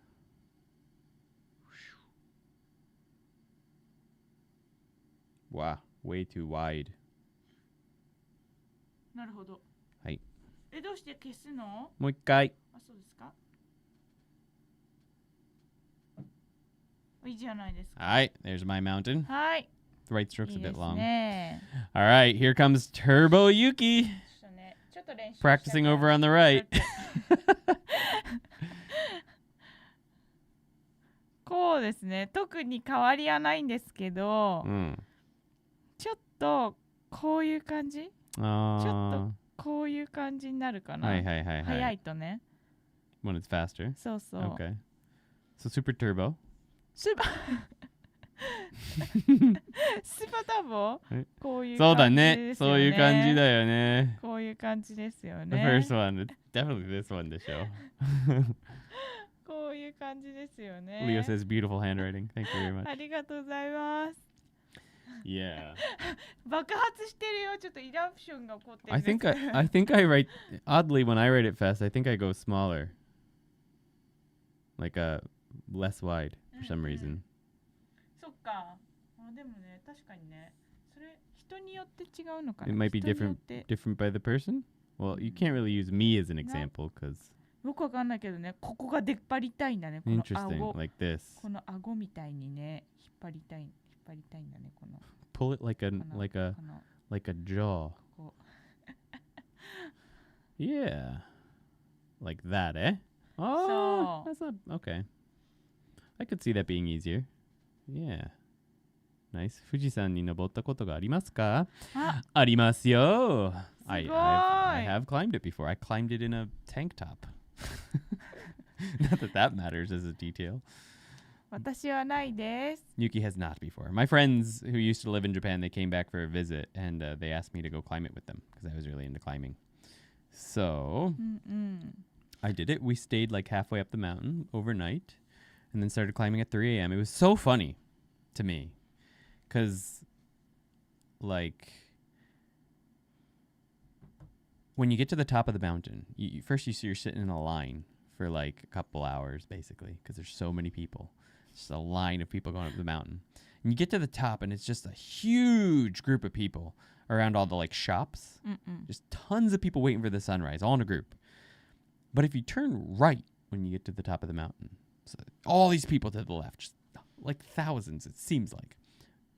Wow, way too wide. なるほどはいどうして消すのもう一回。あそうですかいいじゃないですか Alright, there's my mountain. はい The right stroke's a いいで bit す long. ね。 All right, here comes Turbo Yuki ちょっとね、ちょっと練習したから practicing over on the right. こうですね。特に変わりはないんですけど、ちょっとこういう感じ、ちょっとこういう感じになるかな。早いとね。When it's faster. そうそう。 Okay. So super turbo. スパタボこういうそうだ感じね。ですよね。そういう感じだよね。こういう感じですよ The ね。 first one. It's definitely this one to show. こういう感じですよね。 Leo says beautiful handwriting. Thank you very much. ありがとうございます。 Yeah. 爆発してるよ。ちょっとイラプションが起こってる I んです think I think I write oddly when I write it fast. I think I go smaller, like less wide for some reason. そっか。でもね、確かにね、それ人によって違うのかな。 It might be 人によ different って different by the person. Well, you can't really use me as an example because よくわかんないけどね、ここが出っ張りたいんだね。この interesting 顎、 like this. この顎みたいにね、引っ張りたいんだね。この Pull it like a この like a この like a jaw. こ Yeah. Like that, eh? Oh, So- that's not okay. I could see that being easier. Yeah. Nice. 富士山に登ったことがありますか？あ、ありますよ。I すごい。 have climbed it before. I climbed it in a tank top. Not that that matters as a detail. 私はないです。 Yuki has not before. My friends who used to live in Japan, they came back for a visit and they asked me to go climb it with them because I was really into climbing. So うんうん。 I did it. We stayed like halfway up the mountain overnight and then started climbing at 3 a.m. It was so funny to me because, like, when you get to the top of the mountain, first you're sitting in a line for like a couple hours basically because there's so many people. It's just a line of people going up the mountain. And you get to the top and it's just a huge group of people around all the like shops. うんうん。 Just tons of people waiting for the sunrise, all in a group. But if you turn right when you get to the top of the mountain, so all these people to the left, just like thousands, it seems like.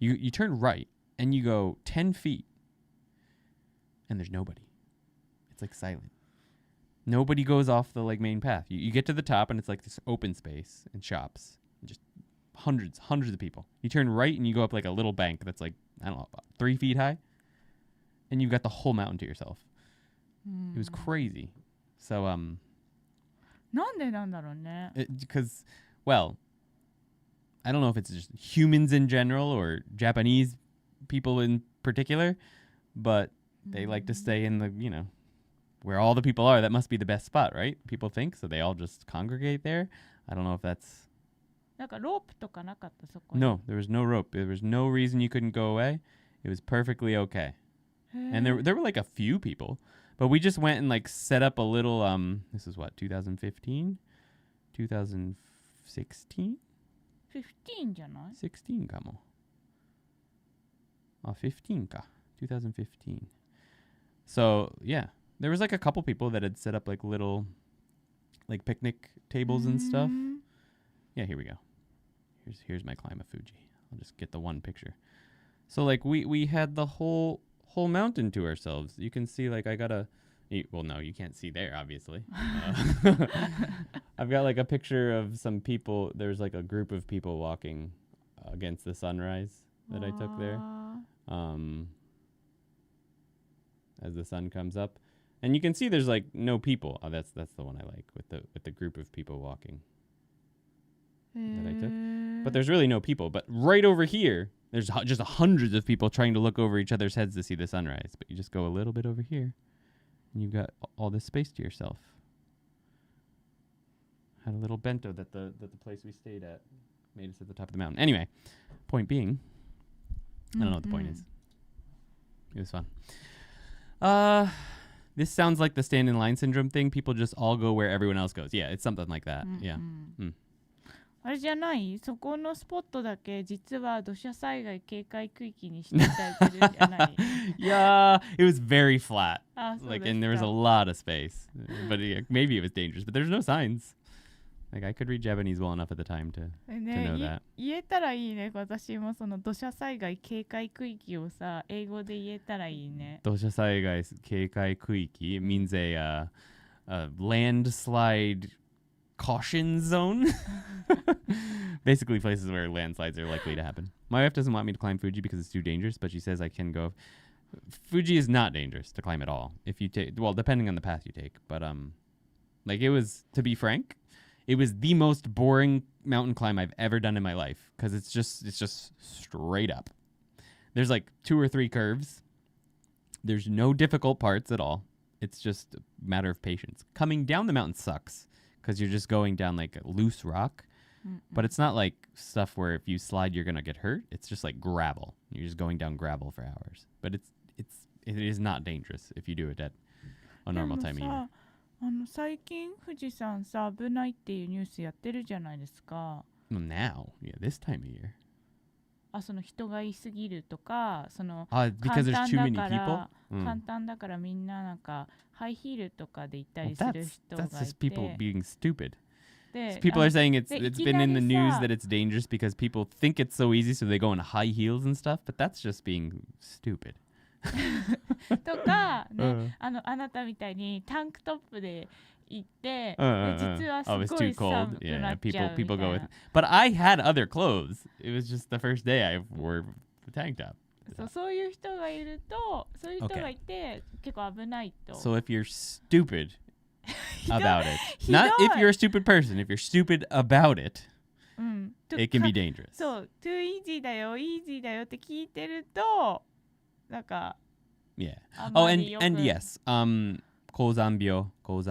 You turn right and you go 10 feet and there's nobody. It's like silent. Nobody goes off the like main path. You get to the top and it's like this open space and shops. And just hundreds of people. You turn right and you go up like a little bank that's like, I don't know, about 3 feet high. And you've got the whole mountain to yourself. It was crazy. So, なんでなんだろうね。 because, well, I don't know if it's just humans in general or Japanese people in particular, but they like to stay in the, where all the people are. That must be the best spot, right? People think, so they all just congregate there. I don't know if that's... なんかロープとかなかったそこに。 No, there was no rope. There was no reason you couldn't go away. It was perfectly okay. へー And there were like a few people, but we just went and like set up a little, this is what, 2015? 2016? 15じゃない？ 16 かも。15 か. 2015. So, yeah. There was like a couple people that had set up like little like picnic tables and stuff. Yeah, here we go. Here's my climb of Fuji. I'll just get the one picture. So like we had the whole mountain to ourselves. You can see like I got well, no, you can't see there, obviously. I've got like a picture of some people. There's like a group of people walking against the sunrise that I took there. As the sun comes up, and you can see there's like no people. Oh, that's the one I like with the group of people walking that I took. But there's really no people. But right over here, there's just hundreds of people trying to look over each other's heads to see the sunrise. But you just go a little bit over here, and you've got all this space to yourself. Had a little bento that the place we stayed at made us at the top of the mountain. Anyway, point being, I don't know what the point is. It was fun. This sounds like the stand in line syndrome thing. People just all go where everyone else goes. Yeah, it's something like that. Yeah. あれじゃない？そこのスポットだけ実は土砂災害警戒区域にしていただいてるじゃない？ Yeah, it was very flat. あ、そうですか。 Like, and there was a lot of space. But yeah, maybe it was dangerous, but there's no signs. Like I could read Japanese well enough at the time to know that. 言えたらいいね。私もその土砂災害警戒区域をさ、英語で言えたらいいね。土砂災害警戒区域 means a landslide caution zone. Basically places where landslides are likely to happen. My wife doesn't want me to climb Fuji because it's too dangerous, but she says I can go. Fuji is not dangerous to climb at all. If you take, well, depending on the path you take, but like it was, to be frank, it was the most boring mountain climb I've ever done in my life because it's just straight up. There's like 2 or 3 curves. There's no difficult parts at all. It's just a matter of patience. Coming down the mountain sucks because you're just going down like loose rock. But it's not like stuff where if you slide you're gonna get hurt. It's just like gravel. You're just going down gravel for hours. But it is not dangerous if you do it at a normal time of year. 最近富士山さ危ないっていうニュースやってるじゃないですか。Now, yeah, this time of year. その人がいすぎるとか、その because there's too many people. 簡単だからみんななんかハイヒールとかで行ったりする人がいて。That's just people being stupid. で People are saying it's been in the news that it's dangerous because people think it's so easy, so they go in high heels and stuff. But that's just being stupid. とかね、あなたみたいにタンクトップで行って、実はすごい寒くなっちゃうみたいな。But I had other clothes. It was just the first day I wore the tank top. そういう人がいると、そういう人がいて、結構危ないと。So if you're stupid about it, not if you're a stupid person, if you're stupid about it, it can be dangerous. そう、too easy だよ、easy だよって聞いてると、なんか、yeah. Oh, and yes, 高山病 is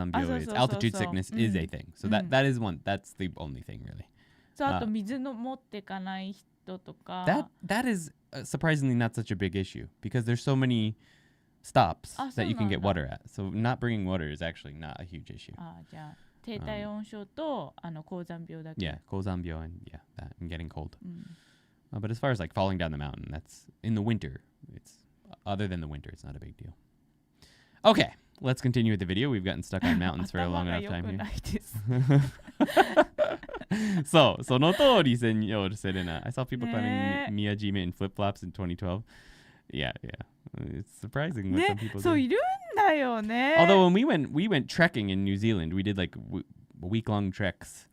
altitude sickness is a thing. So that is one. That's the only thing really. そう、あと水の持ってかない人とか。That is surprisingly not such a big issue because there's so many stops that you can get water at. So not bringing water is actually not a huge issue. じゃあ低体温症と高山病だけ。Yeah, 高山病 and that and getting cold. But as far as like falling down the mountain, that's in the winter. It's other than the winter, it's not a big deal. Okay, let's continue with the video. We've gotten stuck on mountains for a long enough time here. So, その通りSenor Serena. I saw people climbing Miyajima in flip-flops in 2012. Yeah. It's surprising what some people do. そういるんだよね。Although when we went trekking in New Zealand, we did like week-long treks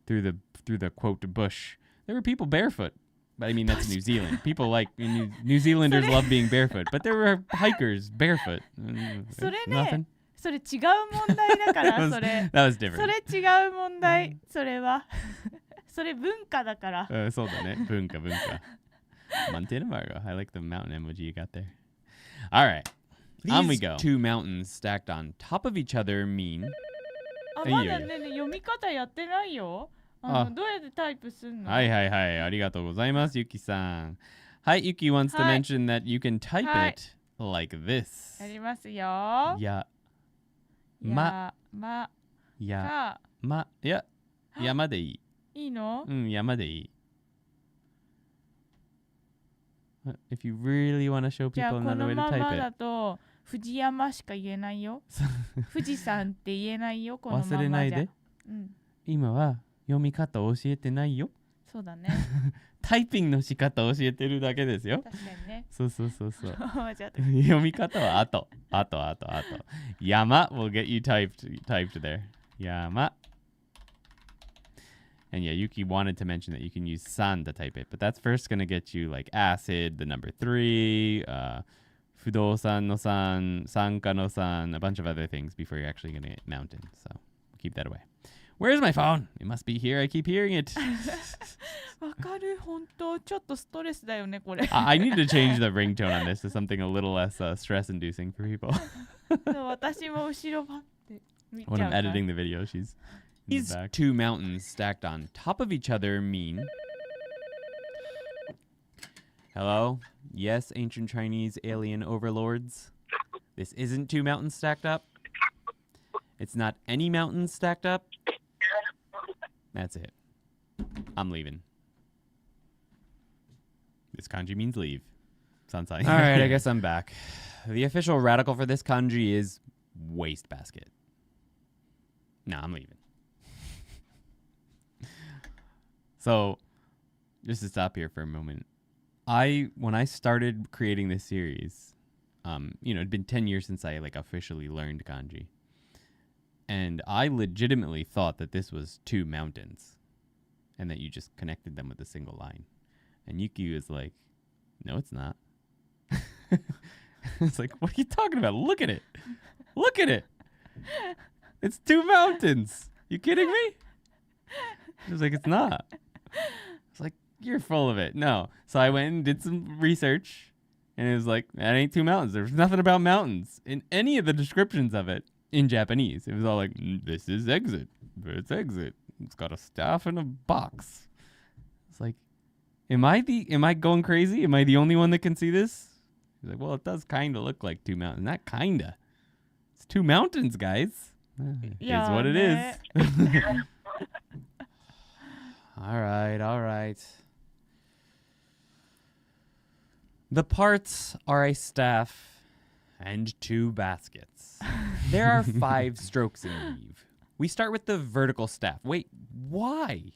through the quote bush. There were people barefoot. But I mean, that's New Zealand. People like New Zealanders love being barefoot, but there were hikers barefoot. それね、 Nothing. それ違う問題だからそれ。That was different. それ違う問題。それはそれ文化だから。そうだね。文化。Montana Margo. I like the mountain emoji you got there. All right. On we go. Two mountains stacked on top of each other mean. まだね、読み方やってないよ。どうやってタイプすんの？はい。ありがとうございます、ゆきさん。はい、Yuki wants to mention that you can type it like this. やりますよ。山でいい。いいの？山でいい。If you really want to show people another way to type it. じゃあこのままだと富士山しか言えないよ。富士山って言えないよ、このままじゃ。忘れないで。今は読み方を教えてないよ。そうだね。タイピングの仕方を教えてるだけですよ。確かにね。そう。読み方は後。山 will get you typed there. 山。And yeah, Yuki wanted to mention that you can use san to type it, but that's first going to get you like acid, the number 3, 不動産のsan, 参加のsan, a bunch of other things before you're actually going to get mountain. So keep that away. Where's my phone? It must be here. I keep hearing it. わかる、本当ちょっとストレスだよね、これ。I need to change the ringtone on this to something a little less stress-inducing for people. 私も後ろばって見ちゃう。When I'm editing the video, she's... These two mountains stacked on top of each other mean... Hello? Yes, ancient Chinese alien overlords? This isn't two mountains stacked up. It's not any mountains stacked up. That's it. I'm leaving. This kanji means leave. Sansai. All right, I guess I'm back. The official radical for this kanji is wastebasket. Nah, I'm leaving. So, just to stop here for a moment, when I started creating this series, it'd been 10 years since I like officially learned kanji. And I legitimately thought that this was two mountains and that you just connected them with a single line. And Yuki was like, no, it's not. It's like, what are you talking about? Look at it. Look at it. It's two mountains. You kidding me? She was like, it's not. I was like, you're full of it. No. So I went and did some research, and it was like, that ain't two mountains. There's nothing about mountains in any of the descriptions of it in Japanese. It was all like, this is exit. It's exit. It's got a staff and a box. It's like, am I going crazy? Am I the only one that can see this? He's like, well, it does kind of look like two mountains. Not kind of. It's two mountains, guys. It's what it is. All right. The parts are a staff and two baskets. There are 5 strokes in weave. We start with the vertical staff. Wait, why?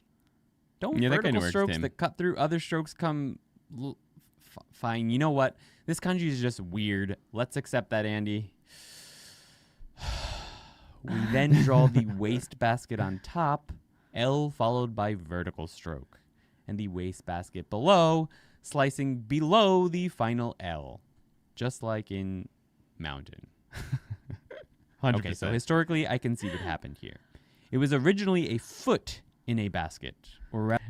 Don't vertical strokes that cut through other strokes come... fine, you know what? This kanji is just weird. Let's accept that, Andy. We then draw the waste basket on top, L followed by vertical stroke, and the waste basket below, slicing below the final L, just like in mountain. 100%. Okay, so historically, I can see what happened here. It was originally a foot in a basket,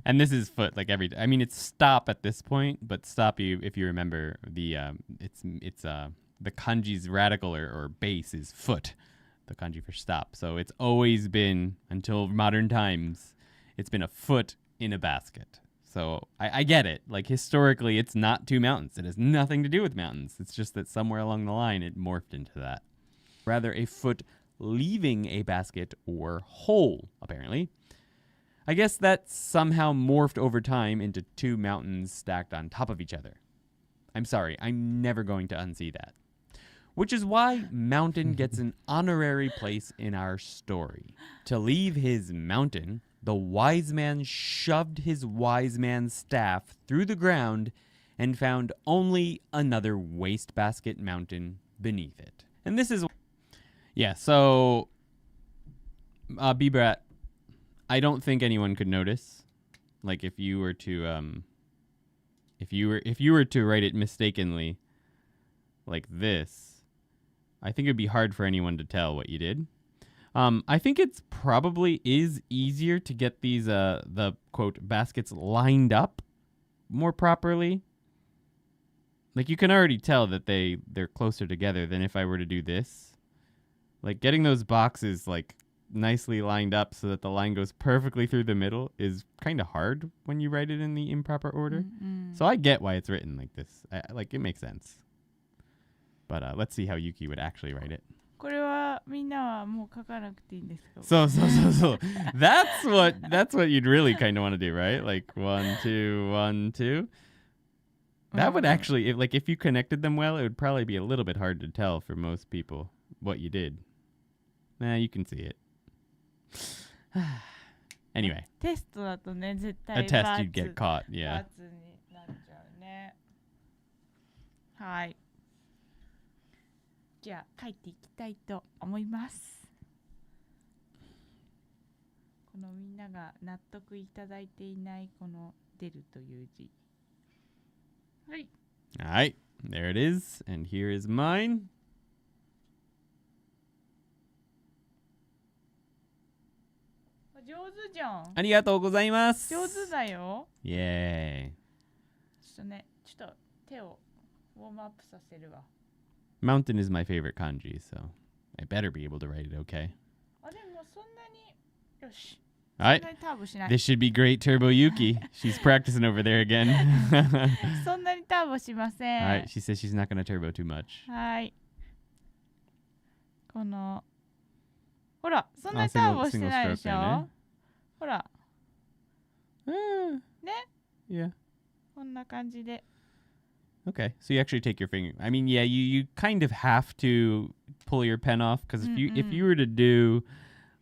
and this is foot like every. I mean, it's stop at this point, but stop if you remember the the kanji's radical or base is foot. The kanji for stop. So it's always been, until modern times, it's been a foot in a basket. So I get it. Like, historically, it's not two mountains. It has nothing to do with mountains. It's just that somewhere along the line, it morphed into that. Rather, a foot leaving a basket or hole, apparently. I guess that somehow morphed over time into two mountains stacked on top of each other. I'm sorry. I'm never going to unsee that. Which is why mountain gets an honorary place in our story. To leave his mountain, the wise man shoved his wise man's staff through the ground and found only another wastebasket mountain beneath it. And this is... Yeah, so... B-Brat, I don't think anyone could notice. Like, if you were to... If you were to write it mistakenly, like this... I think it'd be hard for anyone to tell what you did. I think it's probably is easier to get these the quote baskets lined up more properly. Like, you can already tell that they're closer together than if I were to do this. Like, getting those boxes like nicely lined up so that the line goes perfectly through the middle is kind of hard when you write it in the improper order. Mm-hmm. So I get why it's written like this. Like, it makes sense. But let's see how Yuki would actually write it. これはみんなはもう書かなくていいんですか? So. That's what you'd really kind of want to do, right? Like 1, 2, 1, 2. That would actually, if you connected them well, it would probably be a little bit hard to tell for most people what you did. Nah, you can see it. Anyway. テストだとね、絶対 A test you'd get caught, yeah. 罰になっちゃうね。はい。じゃあ書いていきたいと思います。このみんなが納得いただいていないこの出るという字。はい。Alright, there it is. And here is mine. 上手じゃん。ありがとうございます。上手だよ。イェーイ。ちょっとね、ちょっと手をウォームアップさせるわ。Mountain is my favorite kanji, so I better be able to write it okay. あ、でもそんなによし。Alright. This should be great, Turbo Yuki. She's practicing over there again. そんなにターボしません。Alright, she says she's not going to turbo too much. はい。このほら、そんなにターボしてないでしょ。ほら。ね。Yeah. こんな感じで。Okay, so you actually take your finger. I mean, yeah, you kind of have to pull your pen off because if you were to do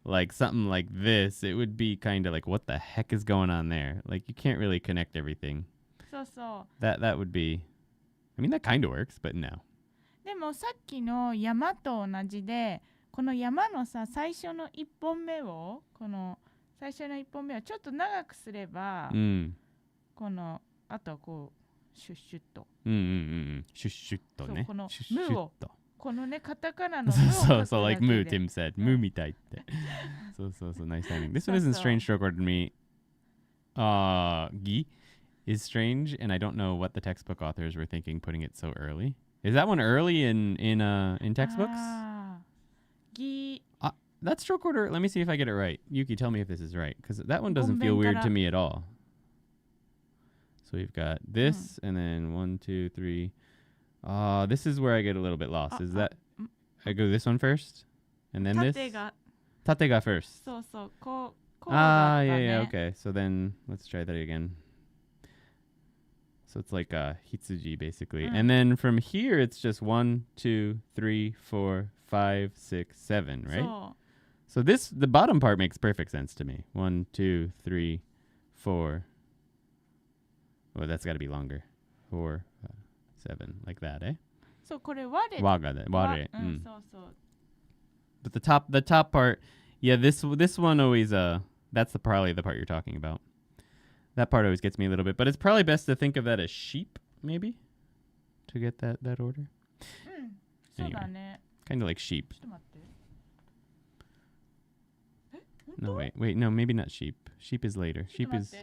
like something like this, it would be kind of like, what the heck is going on there? Like, you can't really connect everything. そうそう。 That would be, I mean, that kind of works, but no. でもさっきの山と同じで、この山のさ、最初の1本目を、この最初の1本目をちょっと長くすれば、この、あとはこう、シュッシュッと。シュッシュッとね。そう、このシュッシュッムを、と。このね、カタカナのムを書くだけで。So like moo, Tim said. Moo みたいって。So nice timing. This one isn't strange stroke order to me. Gi is strange, and I don't know what the textbook authors were thinking putting it so early. Is that one early in textbooks? That stroke order, let me see if I get it right. Yuki, tell me if this is right, because that one doesn't feel weird to me at all. So we've got this, and then 1, 2, 3. This is where I get a little bit lost. Is that I go this one first, and then this? Tate ga first. Yeah, okay. So then let's try that again. So it's like hitsuji basically. And then from here it's just 1, 2, 3, 4, 5, 6, 7, right? So this, the bottom part makes perfect sense to me. 1, 2, 3, 4. Oh, that's got to be longer. 4, 7, like that, eh? So これ割れ。Waga, ware. But the top part, yeah, this one always that's probably the part you're talking about. That part always gets me a little bit, but it's probably best to think of that as sheep, maybe, to get that order. Anyway, kind of like sheep. No, wait, no, maybe not sheep. Sheep is later. Sheep is.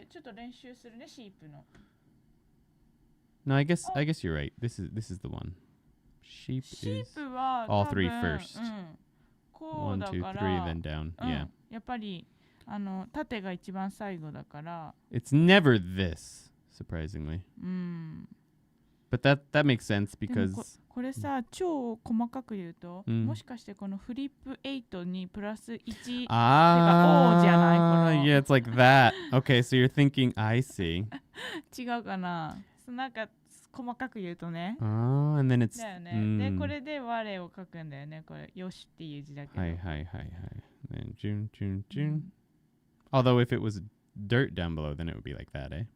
No, I guess you're right. This is the one. Sheep is all 3 first. 1, 2, 3, then down. Yeah. やっぱり縦が一番最後だから。It's never this, surprisingly. But that makes sense because これさ、超細かく言うと、もしかしてこのフリップ8にプラス1ってか O じゃないこの。Yeah, it's like that. Okay, so you're thinking, I see. 違うかな。なんか細かく言うとね。And then it's だよね。で、これで我を書くんだよね。これ、よしっていう字だけど。はい。Then June. Although if it was dirt down below, then it would be like that, eh?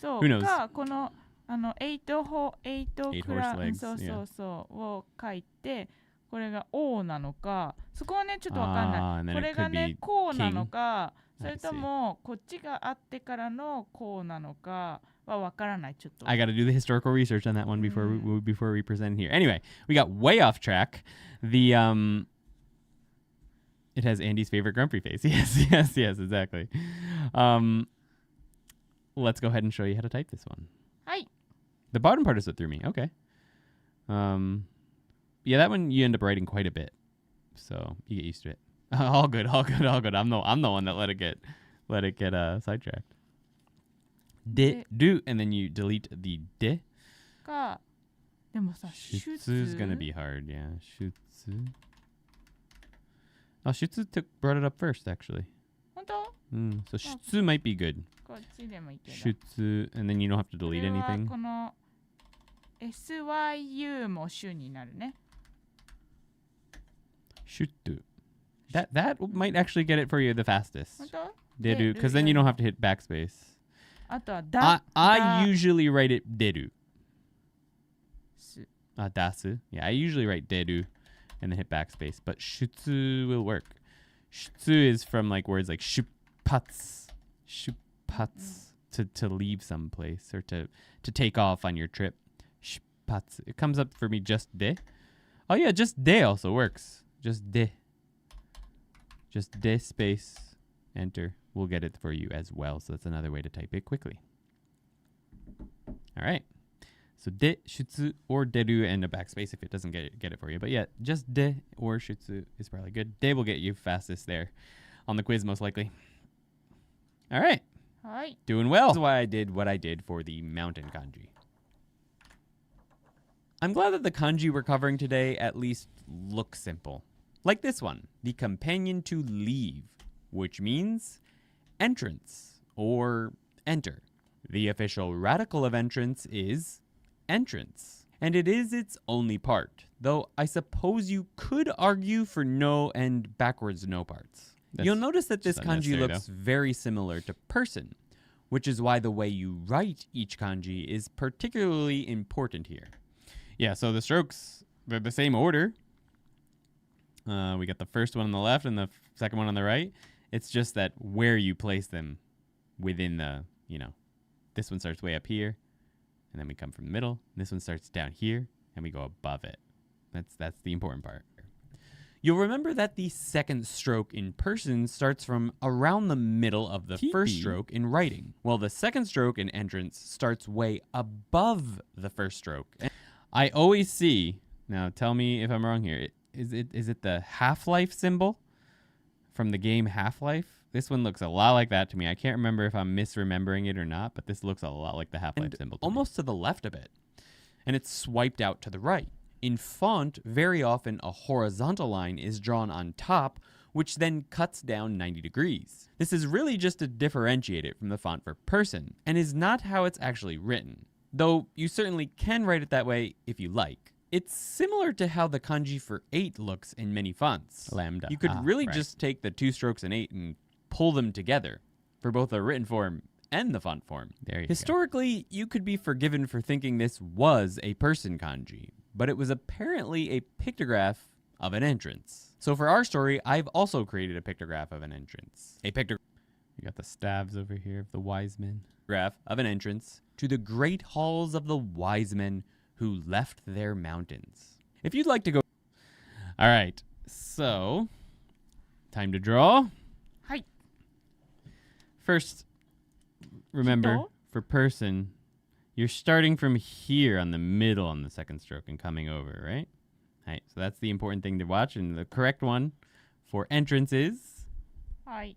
そう。 Who knows? か、この8クラ horse legs, そうを書いて、これが O なのか、そこはね、ちょっとわかんない。これがね、こうなのか、それともこっちがあってからのこうなのかはわからない。ちょっと。I got to do the historical research on that one before we present here. Anyway, we got way off track. It has Andy's favorite grumpy face. Yes, exactly. Let's go ahead and show you how to type this one. Hi. The bottom part is what threw me. Okay. Yeah, that one you end up writing quite a bit, so you get used to it. All good. I'm the one that let it get sidetracked. Do, and then you delete the de. か、でもさ、Shutsu is gonna be hard. Yeah, shutsu. Oh, shutsu brought it up first, actually. 本当? So shutsu might be good. こっちでもいいけど。Shutsu, and then you don't have to delete anything. この SYU もシュになるね。Shutsu. That might actually get it for you the fastest. 本当? Deru, because then you don't have to hit backspace. あとはだ。I usually write it deru. Dasu. Yeah, I usually write deru and then hit backspace, but shutsu will work. Shutsu is from like words like shupatsu to leave someplace or to take off on your trip. Shupatsu. It comes up for me just de. Oh yeah, just de also works. Just de. Just de space enter. We'll get it for you as well. So that's another way to type it quickly. All right. So de, shutsu, or deru, and a backspace if it doesn't get it for you. But yeah, just de or shutsu is probably good. De will get you fastest there on the quiz most likely. All right. Hi. Doing well. That's why I did what I did for the mountain kanji. I'm glad that the kanji we're covering today at least look simple. Like this one, the companion to leave, which means entrance or enter. The official radical of entrance is entrance, and it is its only part, though I suppose you could argue for no and backwards no parts. You'll notice that this just kanji unnecessary, looks very similar to person, which is why the way you write each kanji is particularly important here. Yeah, so the strokes, they're the same order. We got the first one on the left and the second one on the right. It's just that where you place them within the, this one starts way up here, and then we come from the middle. This one starts down here, and we go above it. That's the important part. You'll remember that the second stroke in person starts from around the middle of the first stroke in writing, while the second stroke in entrance starts way above the first stroke. I always see, now tell me if I'm wrong here, is it the Half-Life symbol from the game Half-Life? This one looks a lot like that to me. I can't remember if I'm misremembering it or not, but this looks a lot like the Half-Life symbol. Almost to the left a bit. And it's swiped out to the right. In font, very often a horizontal line is drawn on top, which then cuts down 90 degrees. This is really just to differentiate it from the font for person, and is not how it's actually written, though you certainly can write it that way if you like. It's similar to how the kanji for 8 looks in many fonts. Lambda. You could really just take the 2 strokes in 8 and pull them together for both the written form and the font form. There you Historically, you could be forgiven for thinking this was a person kanji, but it was apparently a pictograph of an entrance. So for our story, I've also created a pictograph of an entrance. You got the staves over here of the wise men. Graph of an entrance to the great halls of the wise men who left their mountains. If you'd like to go... All right, so time to draw. Hi. First, remember, for person, you're starting from here on the middle on the second stroke and coming over, right? Right, so that's the important thing to watch, and the correct one for entrance is... Hi.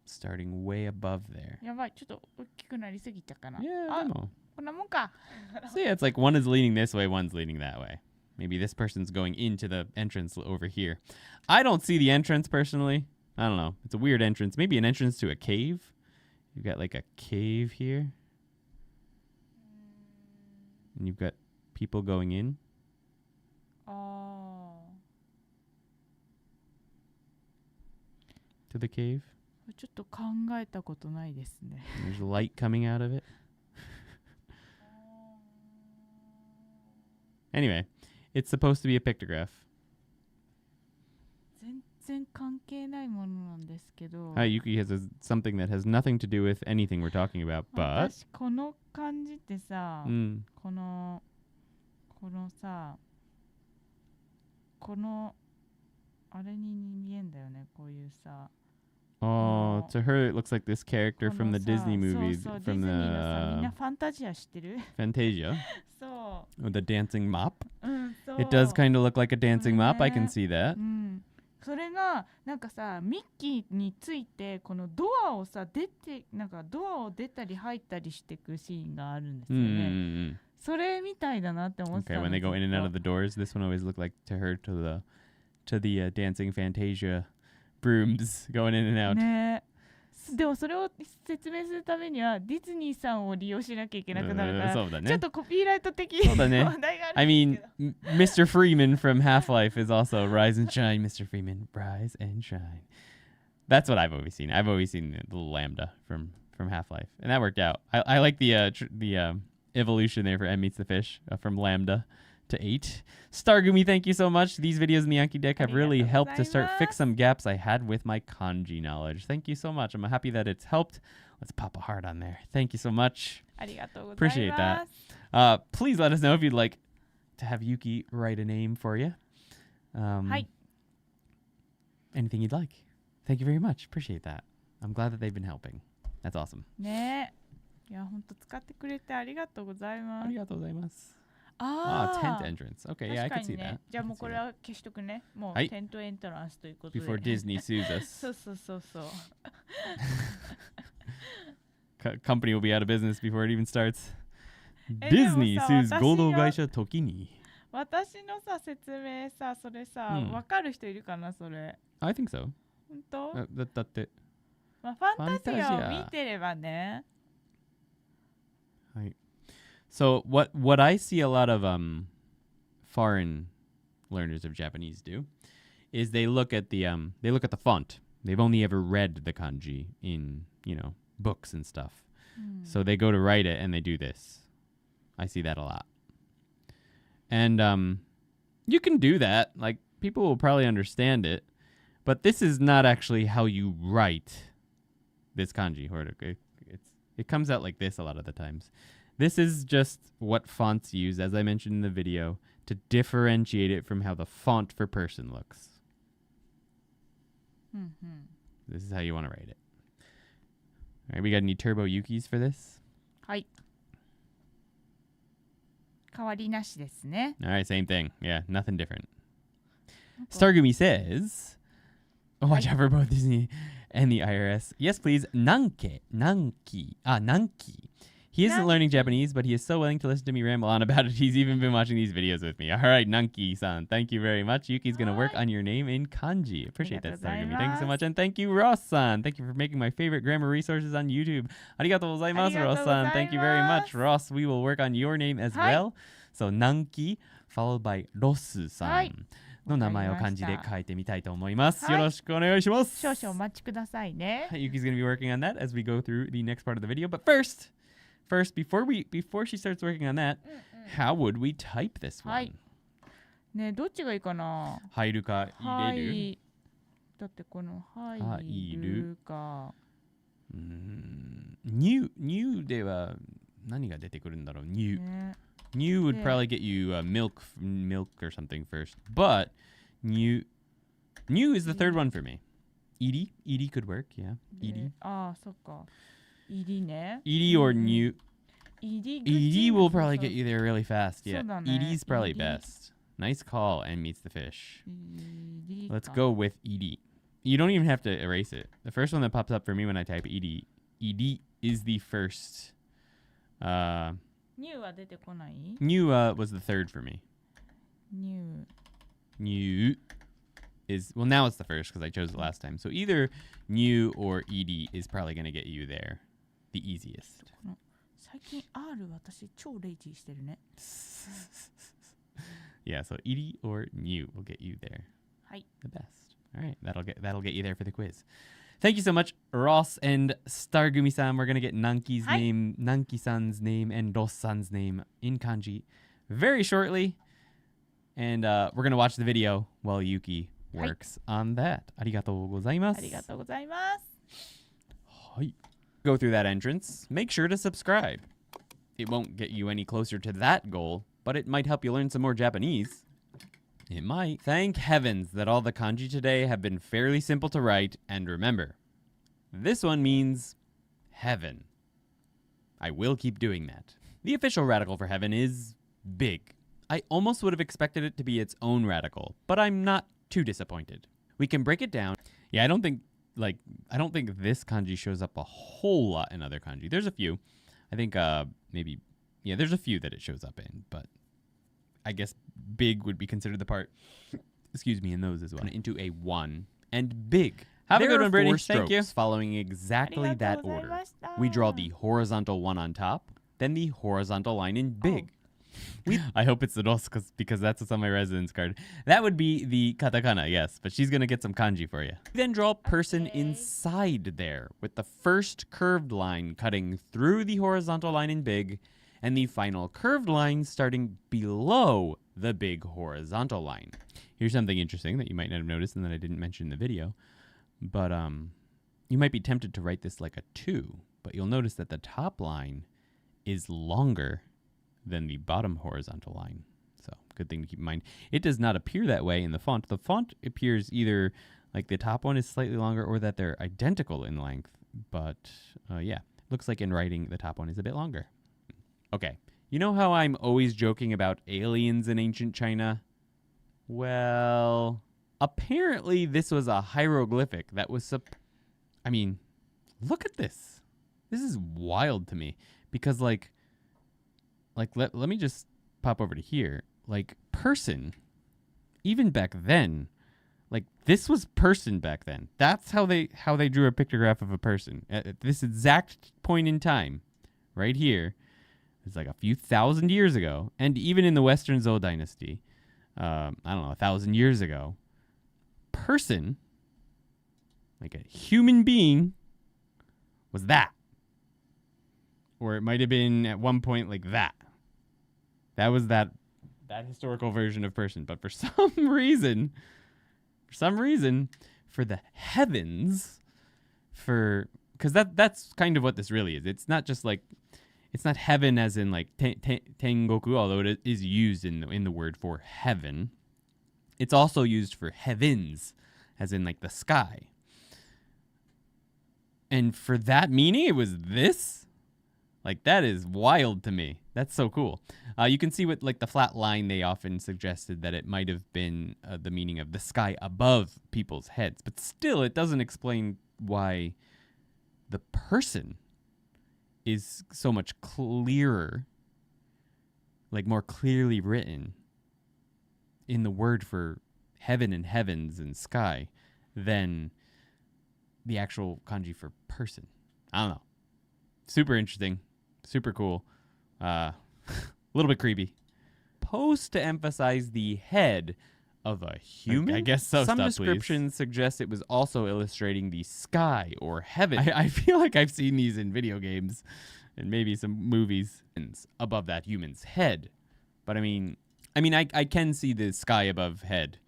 Starting way above there. やばい、ちょっと大きくなりすぎたかな。 Yeah, あ、 I know. こんなもんか。 So yeah, it's like one is leaning this way, one's leaning that way. Maybe this person's going into the entrance over here. I don't see the entrance personally. I don't know. It's a weird entrance. Maybe an entrance to a cave. You've got like a cave here. And you've got people going in. あ To the cave. あ、ちょっと考えたことないですね。 There's light coming out of it. Anyway, it's supposed to be a pictograph. 全然関係ないものなんですけど。 Yuki has something that has nothing to do with anything we're talking about, but... 私この感じってさ、このさ、このあれに見えんだよね、こういうさ。 Oh, to her it looks like this character from the Disney movie, そうそう、 from ディズニーのさ、みん the なファンタジア知ってる？ Fantasia, そ with the dancing mop. う。うん、そう。 It does kind of look like a dancing mop. I can see that. うん。それがなんかさ、ミッキーについてこのドアをさ出て、なんかドアを出たり入ったりしていくシーンがあるんですよね。それみたいだなって思ってた。 Okay, when they go in and out of the doors, this one always looked like to her to the dancing Fantasia brooms going in and out. ね。でもそれを説明するためにはディズニーさんを利用しなきゃいけなくなるから、ちょっとコピーライト的問題があるんですけど。 I mean, Mr. Freeman from Half-Life is also Rise and Shine, Mr. Freeman, Rise and Shine. That's what I've always seen. I've always seen the little lambda from Half-Life, and that worked out. I like the evolution there for M Meets the Fish from lambda to 8. Stargumi, thank you so much. These videos in the Anki deck have really helped to start fix some gaps I had with my kanji knowledge. Thank you so much. I'm happy that it's helped. Let's pop a heart on there. Thank you so much. Appreciate that. Please let us know if you'd like to have Yuki write a name for you. Anything you'd like. Thank you very much. Appreciate that. I'm glad that they've been helping. That's awesome. ねえ。いや、ほんと使ってくれてありがとうございます。ありがとうございます。ああ、 tent entrance. Okay, yeah, I can see that. じゃあもうこれは消しとくね。もうテントエントランスということで。Before Disney sues us. そうそうそうそう。Company will be out of business before it even starts. Disney sues 合同会社ToKini. 私のさ、説明さ、それさ、わかる人いるかな、それ。I think so. 本当？だって。まあ、ファンタジアを見てればね。はい。So what I see a lot of foreign learners of Japanese do is they look at the font. They've only ever read the kanji in, books and stuff. So they go to write it and they do this. I see that a lot. And you can do that. Like, people will probably understand it. But this is not actually how you write this kanji. It comes out like this a lot of the times. This is just what fonts use, as I mentioned in the video, to differentiate it from how the font for person looks. This is how you want to write it. All right, we got any turbo yukis for this? はい。変わりなしですね。All right, same thing. Yeah, nothing different. Stargumi says, watch out for both Disney and the IRS. Yes, please. Nanki. He isn't learning Japanese, but he is so willing to listen to me ramble on about it. He's even been watching these videos with me. All right, Nanki-san, thank you very much. Yuki's going to work on your name in kanji. Appreciate that, Stargumi. Thank you so much. And thank you, Ross-san. Thank you for making my favorite grammar resources on YouTube. Arigatou gozaimasu, Ross-san. Thank you very much. Ross, we will work on your name as well. So, Nanki, followed by Rosu-san. の名前を漢字で書いてみたいと思います。よろしくお願いします。少々お待ちくださいね。Yuki's going to be working on that as we go through the next part of the video. But first, before she starts working on that, how would we type this one? はい。ね、どっちがいいかな。入るか入れる。だってこの入るか。new では何が出てくるんだろう。new。ね New would probably get you milk or something first. But new is the third one for me. Edie could work, yeah. Edie. ああ、そっか。Edie ね。Edie or new. Edie will probably get you there really fast, yeah. そうだね。 Edie's probably best. Nice call and meets the fish. Let's go with Edie. You don't even have to erase it. The first one that pops up for me when I type Edie is the first. New は出てこない？ New was the third for me. New is, well, now it's the first because I chose it last time. So either new or Edie is probably going to get you there the easiest. 最近 R 私超レイジーしてるね。Yeah, so Edie or new will get you there. はい。The best. All right, that'll get you there for the quiz. Thank you so much, Ross and Stargumi-san. We're going to get Nanki's name, Nanki-san's name, and Ross-san's name in kanji very shortly. And we're going to watch the video while Yuki works on that. Arigatou gozaimasu. ありがとうございます。Go through that entrance. Make sure to subscribe. It won't get you any closer to that goal, but it might help you learn some more Japanese. It might. Thank heavens that all the kanji today have been fairly simple to write, and remember, this one means heaven. I will keep doing that. The official radical for heaven is big. I almost would have expected it to be its own radical, but I'm not too disappointed. We can break it down. Yeah, I don't think this kanji shows up a whole lot in other kanji. There's a few. I think there's a few that it shows up in, but I guess big would be considered the part, in those as well. Into a 1 and big. Have a good one, Brittany. Thank you. Following exactly that order. We draw the horizontal one on top, then the horizontal line in big. I hope it's the dos because that's what's on my residence card. That would be the katakana, yes, but she's going to get some kanji for you. Then draw person inside there with the first curved line cutting through the horizontal line in big, and the final curved line starting below the big horizontal line. Here's something interesting that you might not have noticed and that I didn't mention in the video. But you might be tempted to write this like a 2, but you'll notice that the top line is longer than the bottom horizontal line. So good thing to keep in mind. It does not appear that way in the font. The font appears either like the top one is slightly longer or that they're identical in length. But yeah, looks like in writing the top one is a bit longer. Okay, you know how I'm always joking about aliens in ancient China? Well, apparently this was a hieroglyphic that was look at this. This is wild to me because let me just pop over to here. Like person, even back then, like this was person back then. That's how they drew a pictograph of a person at this exact point in time, right here. It's like a few thousand years ago, and even in the Western Zhou dynasty, I don't know, 1,000 years ago, person, like a human being, was that. Or it might have been at one point like that. That was that historical version of person. But for some reason, for the heavens, because that's kind of what this really is. It's not just like, it's not heaven as in like tengoku, although it is used in the word for heaven. It's also used for heavens, as in like the sky. And for that meaning, it was this? Like, that is wild to me. That's so cool. You can see with like the flat line, they often suggested that it might have been the meaning of the sky above people's heads. But still, it doesn't explain why the person is so much clearer, like more clearly written in the word for heaven and heavens and sky than the actual kanji for person. I don't know. Super interesting. Super cool. A little bit creepy. Supposed to emphasize the head of a human? I guess so. Some descriptions suggest it was also illustrating the sky or heaven. I feel like I've seen these in video games and maybe some movies above that human's head. But I mean, I can see the sky above head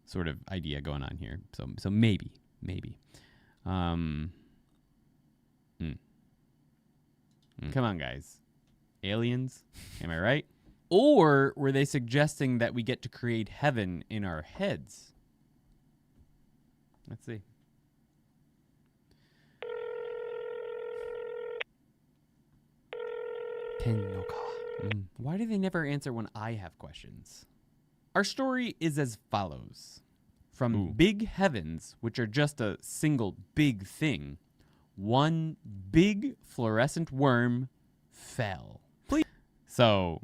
sort of idea going on here. So maybe. Come on, guys. Aliens? Am I right? Or were they suggesting that we get to create heaven in our heads? Let's see. Why do they never answer when I have questions? Our story is as follows. From big heavens, which are just a single big thing, one big fluorescent worm fell. Please. So,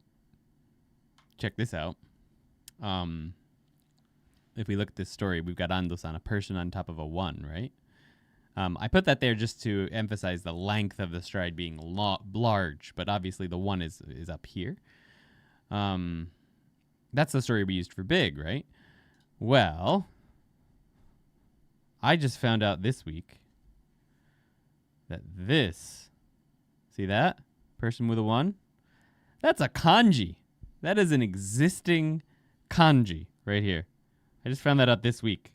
check this out. If we look at this story, we've got Ando-san, a person on top of a one, right? I put that there just to emphasize the length of the stride being large, but obviously the one is up here. That's the story we used for big, right? Well, I just found out this week that this, see that? Person with a one? That's a kanji. That is an existing kanji right here. I just found that out this week.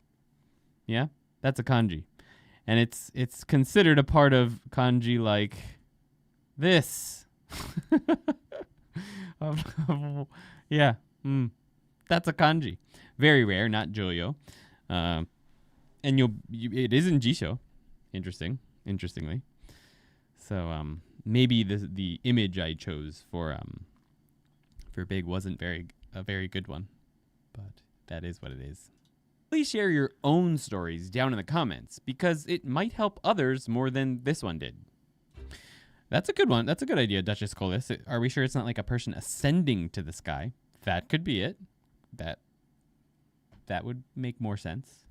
Yeah? That's a kanji. And it's considered a part of kanji like this. Yeah. That's a kanji. Very rare, not joyo. And it is in jisho. Interestingly. So maybe the image I chose for big wasn't a very good one, but that is what it is. Please share your own stories down in the comments because it might help others more than this one did. That's a good one. That's a good idea, Duchess Colis. Are we sure it's not like a person ascending to the sky? That could be it. That would make more sense.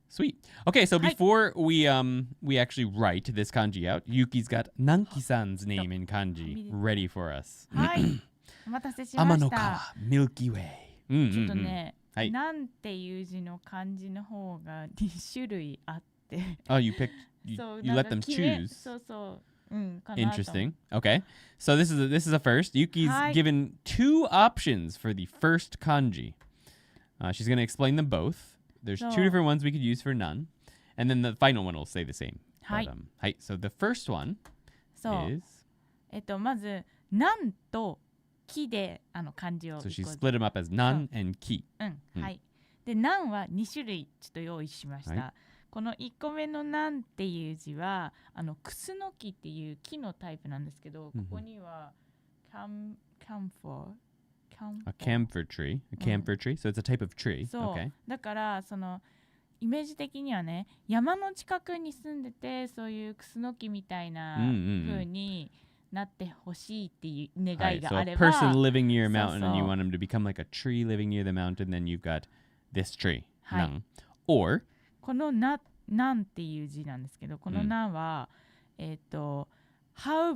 Sweet. Okay, so before we actually write this kanji out, Yuki's got Nanki-san's name in kanji ready for us. はい。お待たせしました。 Amanokawa Milky Way. ちょっとね、はい。なんていう字の漢字の方が2種類あって。Oh, you let them choose. そうそう。かなと。 Interesting. Okay. So this is a first. Yuki's given two options for the first kanji. She's going to explain them both. There's two different ones we could use for none. And then the final one will say the same. But, so the first one is... まず、なんときで漢字を。So she split them up as nan and ki. はい。で、なんは2種類ちょっと用意しました。この1個目のなんっていう字は、クスノキっていう木のタイプなんですけど、ここには、A camphor tree. A camphor tree. So it's a type of tree. そう。Okay. だからそのイメージ的にはね、山の近くに住んでてそういうクスノキみたいな風になってほしいっていう願いがあれば。So a person living near a mountain and you want him to become like a tree living near the mountain, then you've got this tree. はい。Or このなんっていう字なんですけど、このなんはhow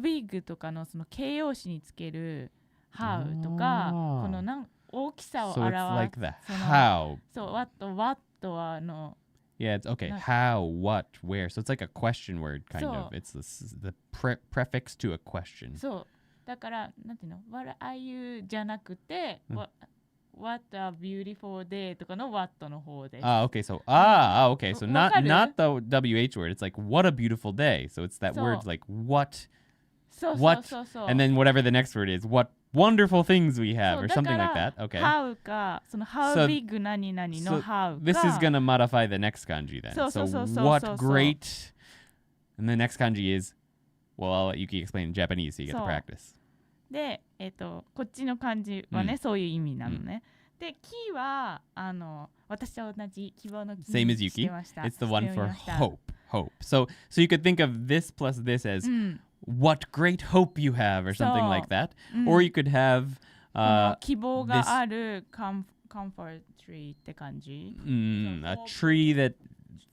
big とかのその形容詞につける。How とかこの大きさを So 表 it's す like the その how. そう what はYeah, it's okay. No. How, what, where. So it's like a question word, kind So- of. It's the prefix to a question. そうだからなんていうの What are you じゃなくて、うん what a beautiful day とかの what の方です。 Okay. So okay. So not わかる？ not the WH word. It's like what a beautiful day. So it's that word そう like what, そうそう what, そうそう and then whatever the next word is. What wonderful things we そ have, う or だ something から like that. Okay. how かその how So- big 何々の so how か This is gonna modify the next kanji then. So what so. great, and the next kanji is. Well, I'll let Yuki explain in Japanese so you get to So- practice. で、こっちの漢字はね、うんそういう意味なのね。で、キは私と同じ希望のキ Same as して Yuki. ました。 It's the one してみ for ました hope. Hope. So you could think of this plus this as うん。 what great hope you have or something So- like that. うん Or you could have この uh, 希望があるcomfort tree って感じ。 a tree that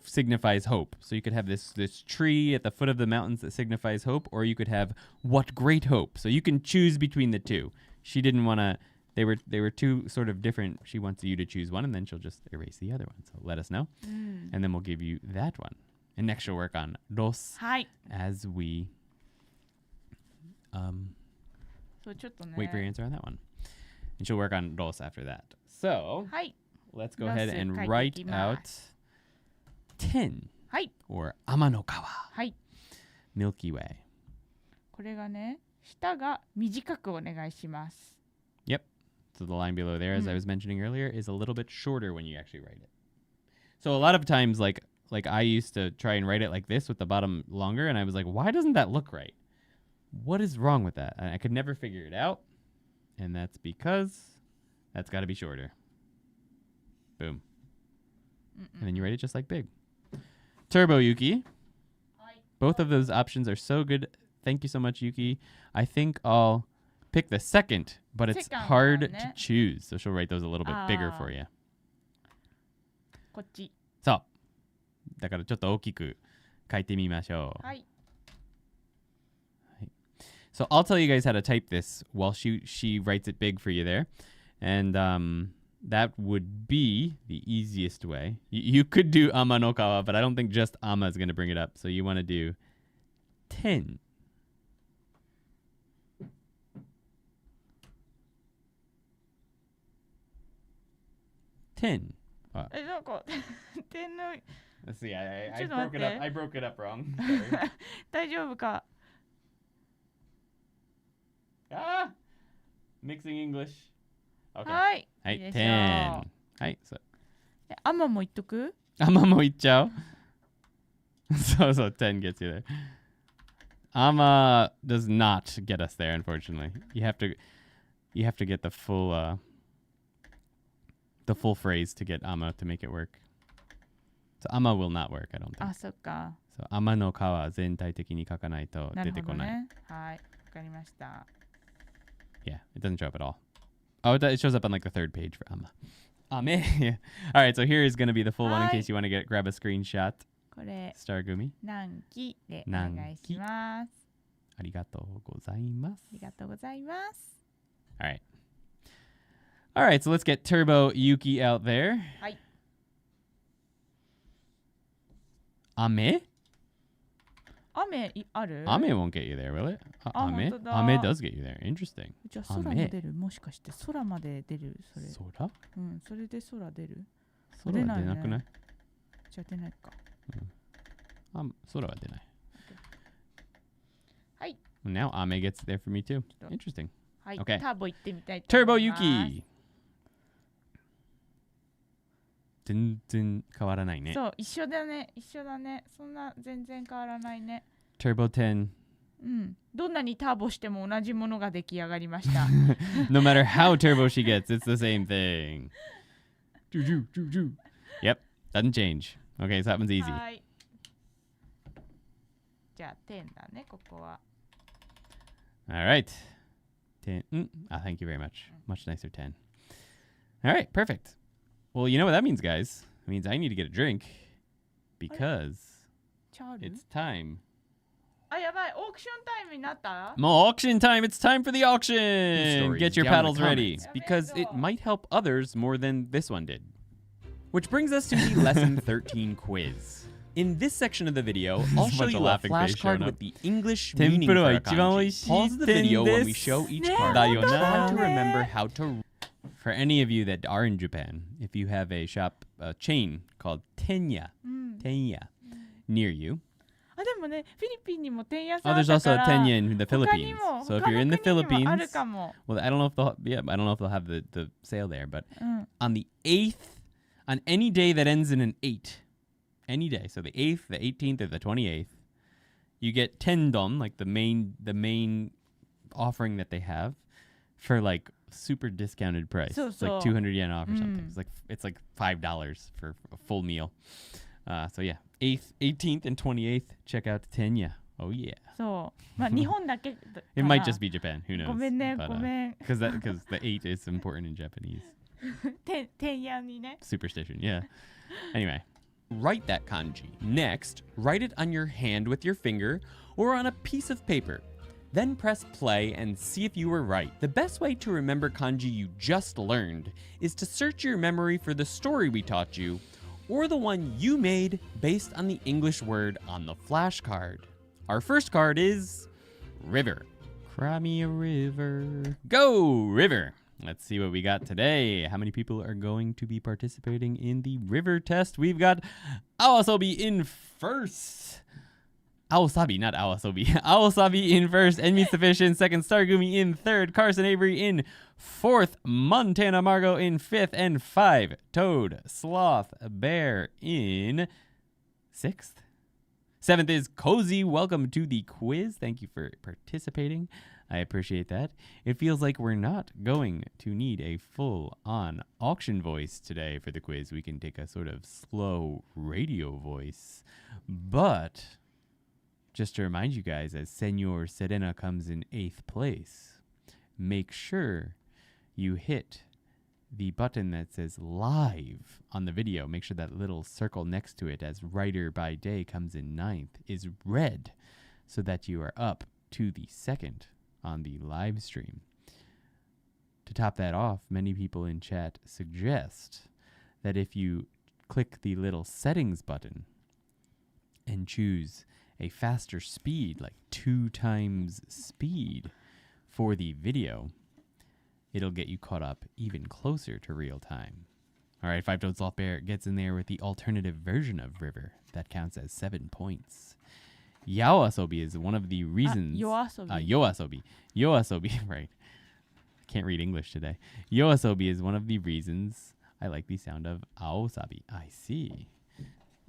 signifies hope. So you could have this tree at the foot of the mountains that signifies hope, or you could have what great hope. So you can choose between the two. She didn't want to. They were two sort of different. She wants you to choose one, and then she'll just erase the other one. So let us know, うん。 and then we'll give you that one. And next she'll work on dos はい。 as we そうちょっとね。 wait for your answer on that one. And she'll work on dos after that. So はい。 let's go Dos ahead and 書いて write いきま out 10はい。 or Amanokawa はい。 Milky Way. これがね、下が短くお願いします。 So the line below there, as I Mm. was mentioning earlier, is a little bit shorter when you actually write it. So a lot of times, like I used to try and write it like this with the bottom longer, and I was like, why doesn't that look right? What is wrong with that? And I could never figure it out, and that's because that's got to be shorter. Boom. And then you write it just like big. Turbo Yuki. Both of those options are so good. Thank you so much, Yuki. I think I'll pick the second, but it's Second hard one, to eh? choose. So she'll write those a little bit bigger Ah. for you. こっち。そう。だからちょっと大きく書いてみましょう。はい。 So I'll tell you guys how to type this while she writes it big for you there. And that would be the easiest way. You could do Amanokawa, but I don't think just Ama is going to bring it up. So you want to do 10. 10. なんか点の Let's see. I ちょっと broke 待 it って。 up. I broke it up wrong. Sorry. 大丈夫か。 Ah! Mixing English. Okay. はい。はい、いいでしょう。 10. はい、そう。アマも言っとく？あまもいっちゃうそうそう、10 gets you there. Ama does not get us there, unfortunately. You have to get the full phrase to get ama to make it work. So ama will not work, I don't think. あ、そっか。 So ama no ka wa zentai teki ni kaka nai to なる dete ほど konai. ね。はい。わかりました。 Yeah, it doesn't show up at all. Oh, it shows up on like the third page for ama. Ame. Yeah. All right, so here is going to be the full one in Hi. case you want to grab a screenshot. これ、 Star Gumi. 何期でお願いします。 Arigatou gozaimasu. ありがとうございます。 All right. All right, so let's get Turbo Yuki out there. Hi. Ame? 雨ある？ Ame won't get you there, will it? Ame? 本当だ。 Ame does get you there. Interesting. じゃあ空も出る？もしかして空まで出る？それ。 Sora? うん、それで空出る？ Sora 出ないね。は出なくない？じゃあ出ないか。Soraは出ない。はい。 Now Ame gets there for me too. ちょっと Interesting. はい。 Okay. ターボ行ってみたいと思 Turbo います。 Yuki. 全然変わらないね。そう、一緒だね。一緒だね。そんな全然変わらないね。 Turbo 10. うん。どんなにターボしても同じものが出来上がりました。 No matter how turbo she gets, it's the same thing. Yep, doesn't change. Okay, so that one's easy. はい。じゃあ10だね、ここは。 All right. 10. Thank you very much. Much nicer 10. All right, perfect. Well, you know what that means, guys? It means I need to get a drink because チャール it's time やばい、オークションタイムになった？ More auction time. It's time for the auction. Stories Get your down in the paddles ready comments. because it might help others more than this one did. Which brings us to the lesson 13 quiz. In this section of the video, I'll show bunch you of a laughing face flashcard showing with up. the English meaning for a kanji. Pause the video when we show each card. Try to remember how to... For any of you that are in Japan, if you have a chain called Tenya near you. あ、でもね、フィリピンにも店屋さ Oh, んあっ there's た also か a ら Tenya in the 他に Philippines. も So if 他 you're の in the 国にもある Philippines, かも。 well, I don't know if they'll have the sale there, but うん。 on the 8th, on any day that ends in an 8, any day, so the 8th, the 18th, or the 28th, you get tendon, like the main offering that they have, for like super discounted price. So, it's like 200 yen off or something. It's like $5 for a full meal. So yeah, 8th, 18th, and 28th, check out Tenya. Oh yeah. そう。まあ日本だけかな。 It might just be Japan. Who knows? ごめんね、 But, ごめん。 because the 8 is important in Japanese. 店屋にね。 Superstition, yeah. Anyway, write that kanji. Next, write it on your hand with your finger or on a piece of paper. Then press play and see if you were right. The best way to remember kanji you just learned is to search your memory for the story we taught you or the one you made based on the English word on the flashcard. Our first card is river. Cry me a river. Go, river. Let's see what we got today. How many people are going to be participating in the river test? We've got Awasobi in first. Awasabi, not Awasobi. Awasabi in first. Enmi Sufficient second. Stargumi in third. Carson Avery in fourth. Montana Margot in fifth. And 5. Toad Sloth Bear in sixth. 7th is Cozy. Welcome to the quiz. Thank you for participating. I appreciate that. It feels like we're not going to need a full-on auction voice today for the quiz. We can take a sort of slow radio voice. But just to remind you guys, as Senor Serena comes in 8th place, make sure you hit the button that says live on the video. Make sure that little circle next to it as Writer by Day comes in 9th is red so that you are up to the 2nd on the live stream. To top that off, many people in chat suggest that if you click the little settings button and choose a faster speed, like 2 times speed for the video, it'll get you caught up even closer to real time. All right, 5 Toad Sloth Bear gets in there with the alternative version of River. That counts as 7 points. Yaoasobi is one of the reasons... Yoasobi. Yoasobi, right. I can't read English today. Yoasobi is one of the reasons I like the sound of Aosabi. I see.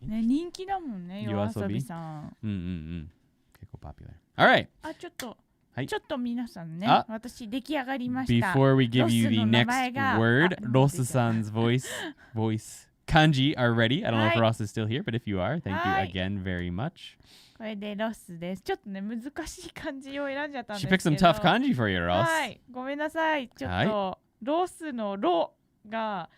ね、人気だもんね、YOASOBIさん。結構 popular. All right. あ、ちょっと、はい、ちょっと皆さんね、あ、私出来上がりました。 Before we give you the next word, ロ Rosu-san's voice kanji are ready. I don't know if Ross is still here, but if you are, thank you again very much. これでロスです。ちょっとね、難しい漢字を選んじゃったんです She け picked ど。 some tough kanji for you, Ross. はい、ごめんなさい。ちょっと、ロスのロが、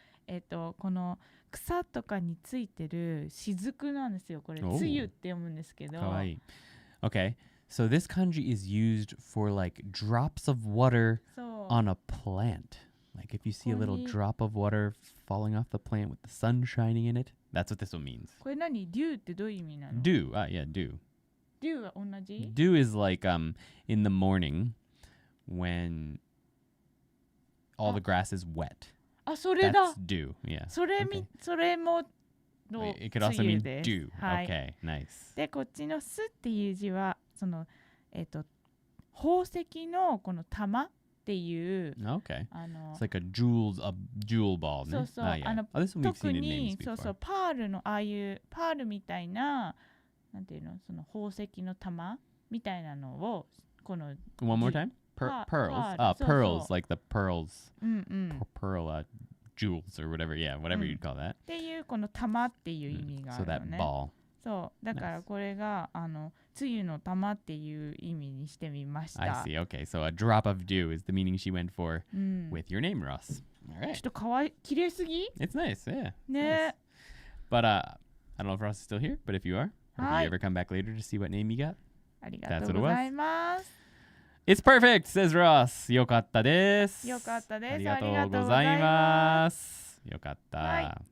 この草とかについてる雫なんですよ。これ、つゆって読むんですけど。かわいい。Okay, so this kanji is used for like drops of water on a plant. Like if you see a little drop of water falling off the plant with the sun shining in it, that's what this one means. これ何？デューってどういう意味なの？ Dew, yeah, dew. デューは同じ？ Dew is like in the morning when all the grass is wet. あ、それだ。That's dew, yeah. それもの It could also mean dew. はい。 Okay, nice. で、こっちのすっていう字はその宝石のこの玉っていう。Okay. It's like a jewel ball. そうそう。This one we've 特 seen in に names そうそう before. パールのああいうパールみたいななんていうのその宝石の玉みたいなのをこの One more time? Pearls. Pearls, like the pearls. Pearl jewels or whatever. Yeah, whatever you'd call that. っていうこの玉っていう意味があるのね。So that ball. そうだからこれがつゆの玉っていう意味にしてみました。I see. Okay, so a drop of dew is the meaning she went for with your name, Ross. All right. ちょっとかわい綺麗すぎ？ It's nice, yeah. ね。But I don't know if Ross is still here, but if you are, or if you ever come back later to see what name you got. ありがとうございます。It's perfect, says Ross. よかったです。よかったです。ありがとうございます。よかった。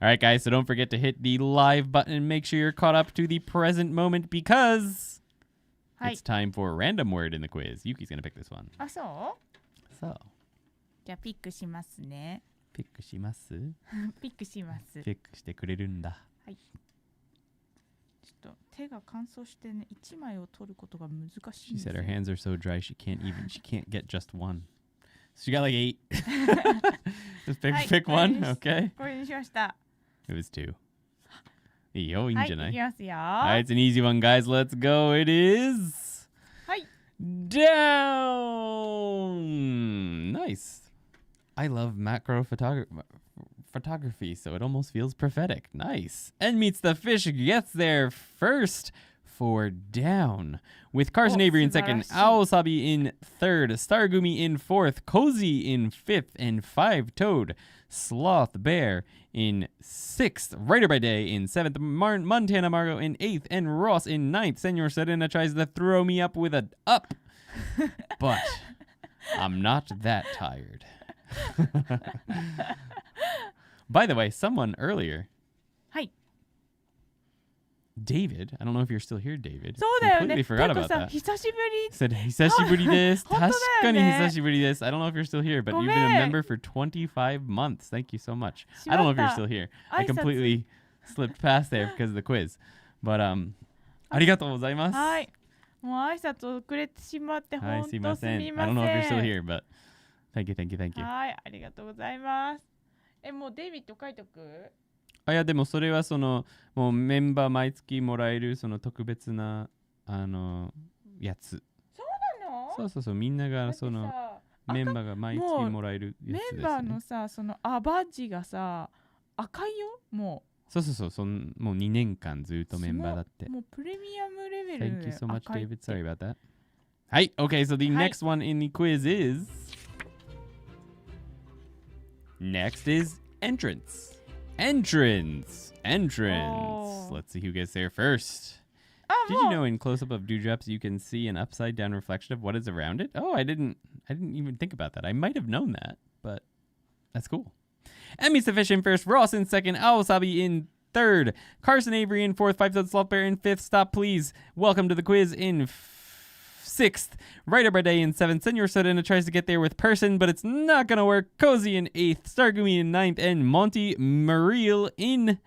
Alright, guys, so don't forget to hit the live button and make sure you're caught up to the present moment because it's time for a random word in the quiz. Yuki's going to pick this one. あ、そう？ So. じゃあピックしますね。ピックしますピックします。ピックしてくれるんだ。はい。ちょっと手が乾燥してね、1枚を取ることが難しいんですよ。She said her hands are so dry she can't get just one. So she got like 8. Just pick one, okay? これにしました。It was 2. いいよ、いいんじゃない？いきますよ。Alright, it's an easy one, guys. Let's go. It is はい。 down. Nice. I love macro photography, so it almost feels prophetic. Nice. And Meets the Fish gets there first for down. With Carson Avery in second, Aosabi in third, Stargumi in fourth, Cozy in fifth, and Five-Toed Sloth Bear in sixth, Writer by Day in seventh, Montana Margo in eighth, and Ross in ninth. Senor Serena tries to throw me up with a up, but I'm not that tired. By the way, someone earlier, David, I don't know if you're still here, David. Completely forgot about that. Said, 久しぶりです。確かに久しぶりです。I don't know if you're still here, but you've been a member for 25 months. Thank you so much. I don't know if you're still here. I completely slipped past there because of the quiz. But, ありがとうございます。はい。もう挨拶遅れてしまって本当すみません。I don't know if you're still here, but thank you. はい、ありがとうございます。もうデイビッド書いとく？いやでもそれはそのもうメンバー毎月もらえるその特別なやつ。そうなの？そうみんながそのメンバーが毎月もらえるやつです、ね。メンバーのさそのバッジがさ赤いよもう。そうもう2年間ずっとメンバーだって。もうプレミアムレベル。Thank you so much, David. Sorry about that. はい、okay, so the next one in the quiz is next is entrance. Entrance. Oh. Let's see who gets there first. Did you know in close-up of dewdrops you can see an upside-down reflection of what is around it? Oh, I didn't even think about that. I might have known that, but that's cool. Emmy's the Fish in first, Ross in second, Aosabi in third, Carson Avery in fourth, Five-Toed Sloth Bear in fifth, Stop Please, Welcome to the Quiz in sixth, Writer by Day in seventh, Senor Serena tries to get there with Person, but it's not gonna work, Cozy in eighth, Stargumi in ninth, and Monty Mariel in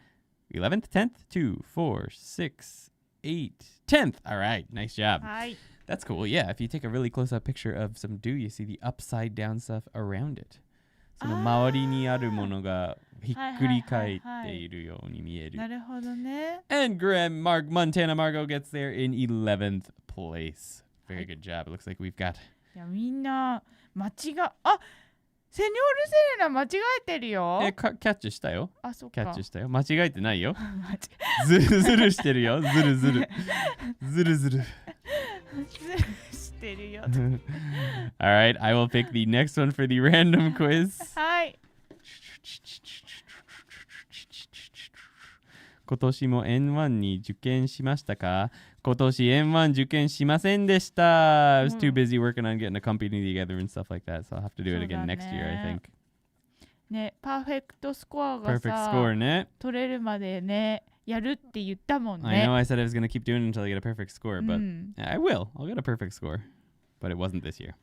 11th, 10th, 2, 4, 6, 8, 10th. All right, nice job. Hi. That's cool. Yeah, if you take a really close-up picture of some dew, you see the upside-down stuff around it. その周りにあるものがひっくり返っているように見える。なるほどね。And Montana Margo gets there in 11th place. Very good job. It looks like we've got. いやみんな間違セニョールセレナ間違えてるよ。キャッチしたよ。あ、そっか。キャッチしたよ。間違えてないよ。ずるずるしてるよ。ずるずる。ずるずる。してるよ。All right, I will pick the next one for the random quiz. はい。今年も N1 に受験しましたか？今年 N1 受験しませんでした。I was too busy working on getting a company together and stuff like that, so I'll have to do it again next year, I think. ね、パーフェクトスコアがさ、Perfect score ね。取れるまでね、やるって言ったもんね。I know I said I was going to keep doing it until I get a perfect score, but I will. I'll get a perfect score. But it wasn't this year.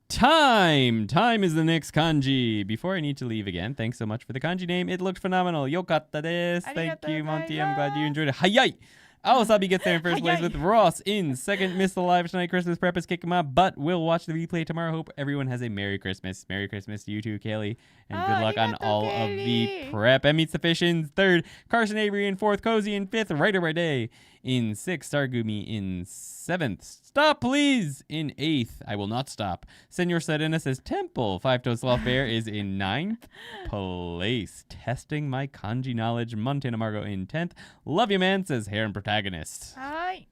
Time is the next kanji. Before I need to leave again, thanks so much for the kanji name. It looked phenomenal. Yokatta desu. Thank you, Monty. I'm glad you enjoyed it. Hayai! Aosabi gets there in first place with Ross in second. Missed the live tonight. Christmas prep is kicking up, but we'll watch the replay tomorrow. Hope everyone has a Merry Christmas. Merry Christmas to you too, Kaylee. And good luck on all of the prep. And Meets the Fish in third. Carson Avery in fourth. Cozy in fifth. Writer by Day in sixth. Stargumi in seventh. Stop, please, in eighth. I will not stop. Senor Serena says Temple. Five-Toed Sloth Bear is in ninth place. Testing my kanji knowledge. Montana Margo in 10th. Love you, man, says Heron Protagonist. Hi.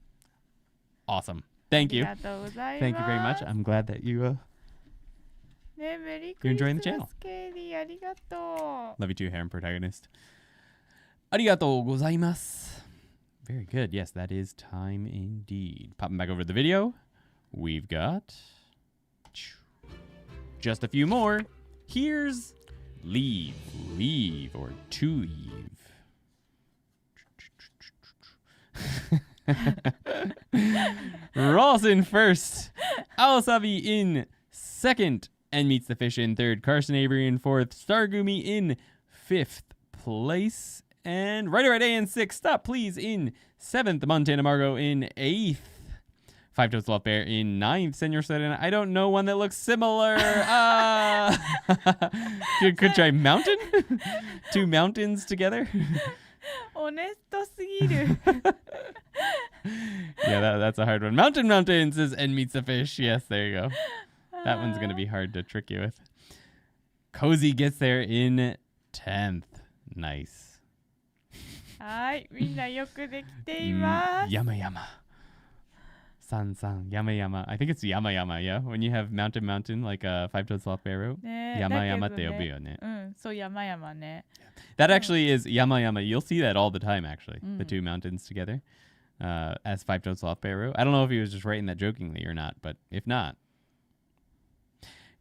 Awesome. Thank you. Thank you very much. I'm glad that you're enjoying the channel. Love you too, Heron Protagonist. ありがとうございます. Very good. Yes, that is time indeed. Popping back over to the video, we've got just a few more. Here's leave, or to leave. Ross in first, Awasabi in second, and Meets the Fish in third, Carson Avery in fourth, Stargumi in fifth place, and Rider at A in sixth, Stop Please in seventh, Montana Margot in eighth, Five Toes Sloth Bear in ninth, Senor Serena. I don't know one that looks similar. Could try Mountain? Two mountains together? オネストすぎる Yeah, that's a hard one. Mountain says and Meets the Fish. Yes, there you go. That one's going to be hard to trick you with. Cozy gets there in 10th. Nice. はい、みんなよくできています。Yama. San, Yama. I think it's Yama, yeah? When you have mountain, like a Five-Toed Sloth Bear wrote. ね、Yamaって呼ぶよね。うん、そう、山々ね。That actually is Yama. You'll see that all the time, actually. The two mountains together. As Five-Toed Sloth Bear wrote. I don't know if he was just writing that jokingly or not, but if not.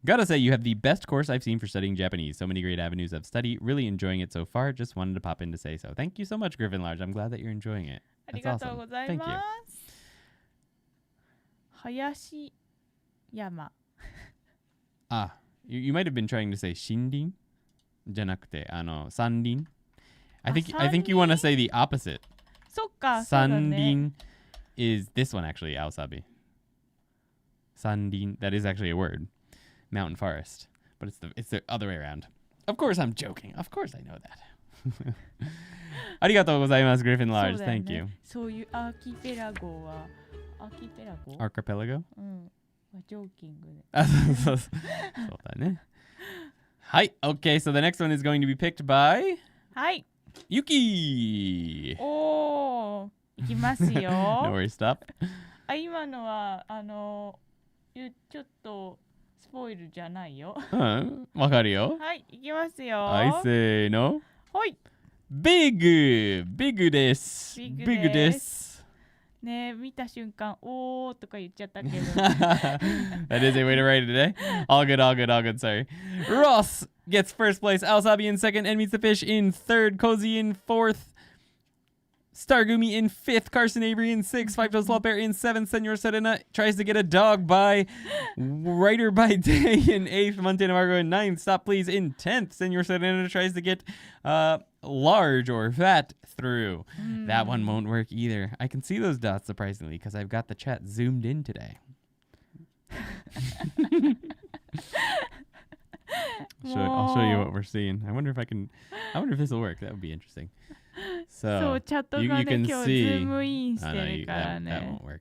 Gotta say, you have the best course I've seen for studying Japanese. So many great avenues of study. Really enjoying it so far. Just wanted to pop in to say so. Thank you so much, Griffin Large. I'm glad that you're enjoying it. あり That's がとう awesome. ござい Thank ま you. す。林山。 Ah, you might have been trying to say shindin? じゃなくて、山林. I think you want to say the opposite. そっか、そうだね。 Sanrin is this one actually, Aosabi. Sanrin, that is actually a word. Mountain forest. But it's the other way around. Of course I'm joking. Of course I know that. ありがとうございます, Griffin そう Large. だよね Thank you. そういうアーキペラゴは、アーキペラゴ Archipelago? うん。ジョーキングで。あ、そうだね。はい. Okay, so the next one is going to be picked by はい。 Yuki. おー、いきますよ。 No worries, stop. あ、今のは、ちょっと、スポイルじゃないよ。わかるよ。はい、いきますよ。 I say no. はい。Big です。Big です。ねえ、見た瞬間、おーとか言っちゃったけど。That is a way to write it today. All good, sorry. Ross gets first place, Aosabi in second, and Meets the Fish in third, Cozy in fourth, Stargumi in fifth, Carson Avery in sixth, Five Toes Sloth Bear in seventh, Senor Serena tries to get a dog by Writer by Day in eighth, Montana Margot in ninth, Stop Please in 10th, Senor Serena tries to get large or fat through. That one won't work either. I can see those dots surprisingly because I've got the chat zoomed in today. I'll show you what we're seeing. I wonder if this will work. That would be interesting. そ So う、チャットが you ね、 can 今日ズ see. ームインし Oh, て no, るから that ね。 won't work.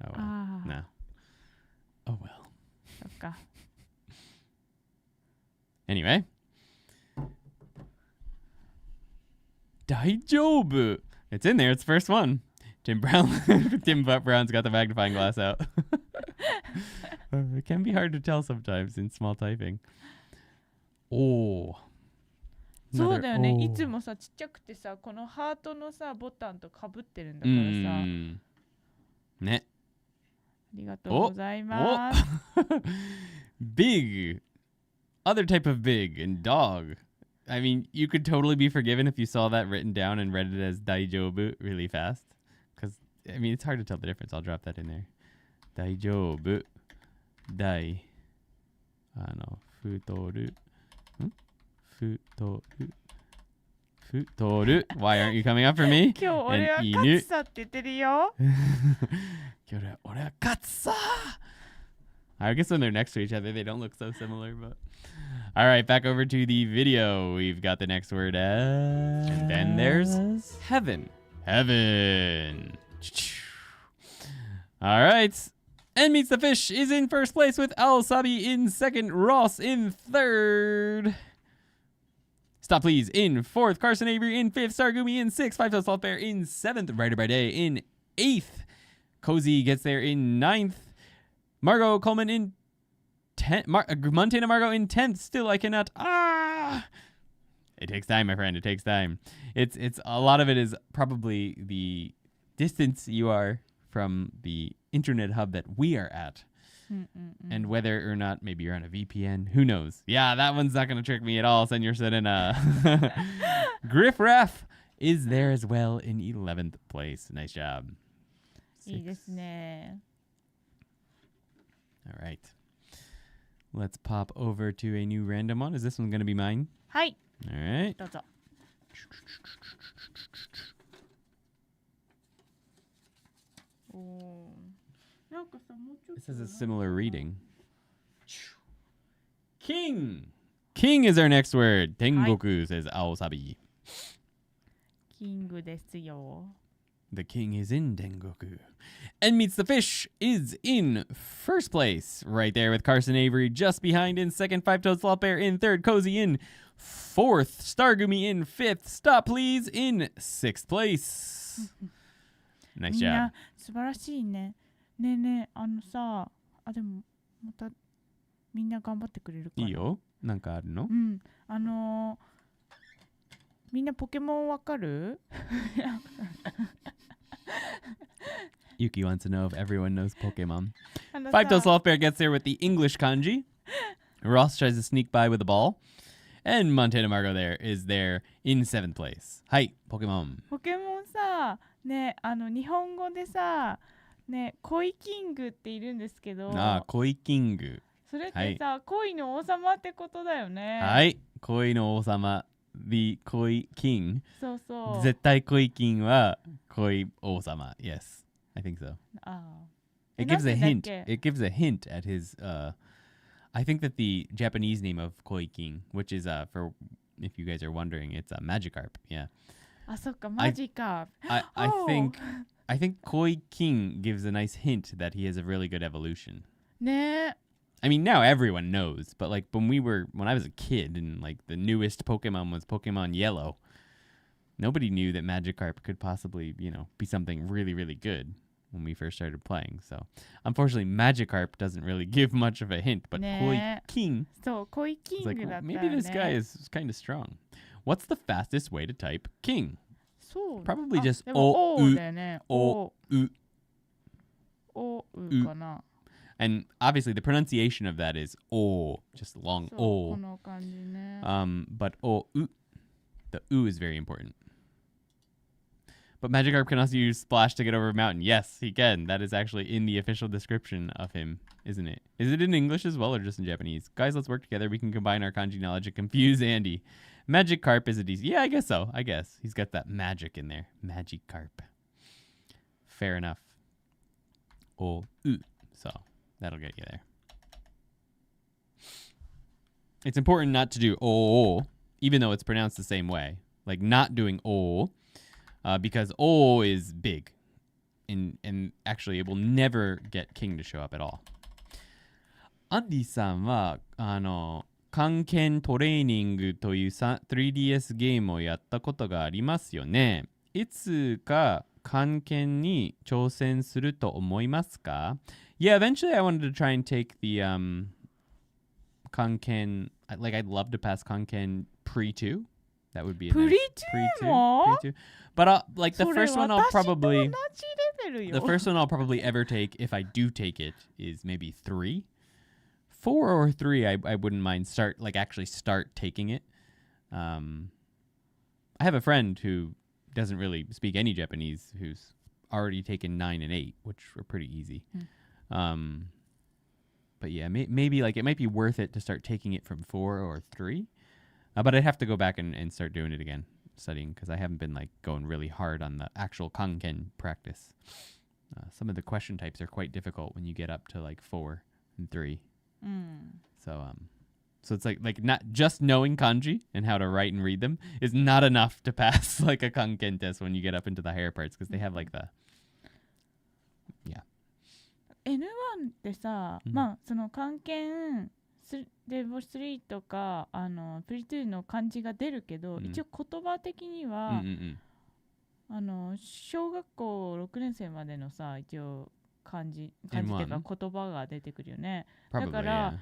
Oh well. ああ、 No. Oh well. そっか。 Anyway. 大丈夫. It's in there. It's the first one. Tim Brown's got the magnifying glass out. It can be hard to tell sometimes in small typing. Oh. そうだよね。 Another- いつもさ、ちっちゃくてさ、このハートのさ、ボタンとかぶってるんだからさ。ね。ありがとうございます。Big. Other type of big and dog. I mean, you could totally be forgiven if you saw that written down and read it as daijobu really fast. Because, I mean, it's hard to tell the difference. I'll drop that in there. Daijobu. Dai. Futoru. Futoru. Why aren't you coming up for me? 今日俺は勝つさって言ってるよ。 I guess when they're next to each other, they don't look so similar, but... All right, back over to the video. We've got the next word as... And then there's heaven. Heaven. All right. And Meets the Fish is in first place with Aosabi in second, Ross in third. Stop Please in fourth, Carson Avery in fifth, Stargumi in sixth, Five Toes Sloth Bear in seventh, Rider by Day in eighth, Cozy gets there in ninth, Margot Coleman in 10th, Montana Margot in 10th, still I cannot, It takes time, my friend. It takes time. It's a lot of it is probably the distance you are from the internet hub that we are at. And whether or not maybe you're on a VPN, who knows? Yeah, that one's not going to trick me at all, Senor Serena. Griff Raff is there as well in 11th place. Nice job. いいですね。 All right. Let's pop over to a new random one. Is this one going to be mine? はい、 All right. どうぞ。おー、なんかさ、もうちょっと。 This has a similar reading. King. King is our next word. Tengoku says Aosabi. キングですよ。 The king is in Tengoku. And Meets the Fish is in first place. Right there with Carson Avery just behind in second. Five-Toed Sloth Bear in third. Cozy in fourth. Stargumi in fifth. Stop Please in sixth place. Nice みん job. な素晴らしいね。ねえねえ、さ、でもまたみんな頑張ってくれるから。いいよ。なんかあるの？うん、みんなポケモンわかる？ Yuki wants to know if everyone knows Pokemon. さ Five-Toed Sloth Bear gets there with the English kanji. Ross tries to sneak by with the ball. And Montana Margo is there in seventh place. Hi, Pokemon. ポケモンさ、ね、日本語でさ、ね、恋キングっているんですけど、恋キング。それってさ、恋の王様ってことだよね。はい、恋の王様。The 恋 king. そうそう。絶対恋 king は恋王様。Yes, I think so. あ It gives a hint. It gives a hint at his. I think that the Japanese name of Koi King, which is for if you guys are wondering, it's Magikarp. Yeah. あ、そっか、マジか。I think Koi King gives a nice hint that he has a really good evolution. ね。 I mean, now everyone knows, but like when I was a kid and like the newest Pokemon was Pokemon Yellow, nobody knew that Magikarp could possibly, be something really, really good when we first started playing. So, unfortunately, Magikarp doesn't really give much of a hint, but Koi King, そう、恋キングだったよね。 maybe this guy is kind of strong. What's the fastest way to type king? そう。 Probably just でも O-U だよね。 O-U. お-うかな。 And obviously the pronunciation of that is O, just long そう、 O. この感じね。 But O-U, the U is very important. But Magikarp can also use Splash to get over a mountain. Yes, he can. That is actually in the official description of him, isn't it? Is it in English as well or just in Japanese? Guys, let's work together. We can combine our kanji knowledge and confuse Andy. Magikarp is a decent... Yeah, I guess so. I guess. He's got that magic in there. Magikarp. Fair enough. O-U. So... that'll get you there. It's important not to do O, even though it's pronounced the same way. Like not doing O, because O is big. And actually it will never get King to show up at all. Andy さんは、関係トレーニングという 3DS ゲームをやったことがありますよね。いつか関係に挑戦すると思いますか? Yeah, eventually I wanted to try and take the Kanken. Like I'd love to pass Kanken pre-2. That would be a nice pre-2. But like the first one I'll probably ever take if I do take it is maybe 3. 4 or 3 I wouldn't mind actually start taking it. I have a friend who doesn't really speak any Japanese who's already taken 9 and 8, which are pretty easy. But yeah, maybe like it might be worth it to start taking it from 4 or 3. But I'd have to go back and start doing it again, studying, because I haven't been like going really hard on the actual kanken practice. Some of the question types are quite difficult when you get up to like 4 and 3. So it's like not just knowing kanji and how to write and read them is not enough to pass like a kanken test when you get up into the higher parts, because they have like the N1 ってさ、まあその関係レベル3とかプリ2の漢字が出るけど、一応言葉的には、小学校6年生までのさ一応漢字っていうか言葉が出てくるよね。だから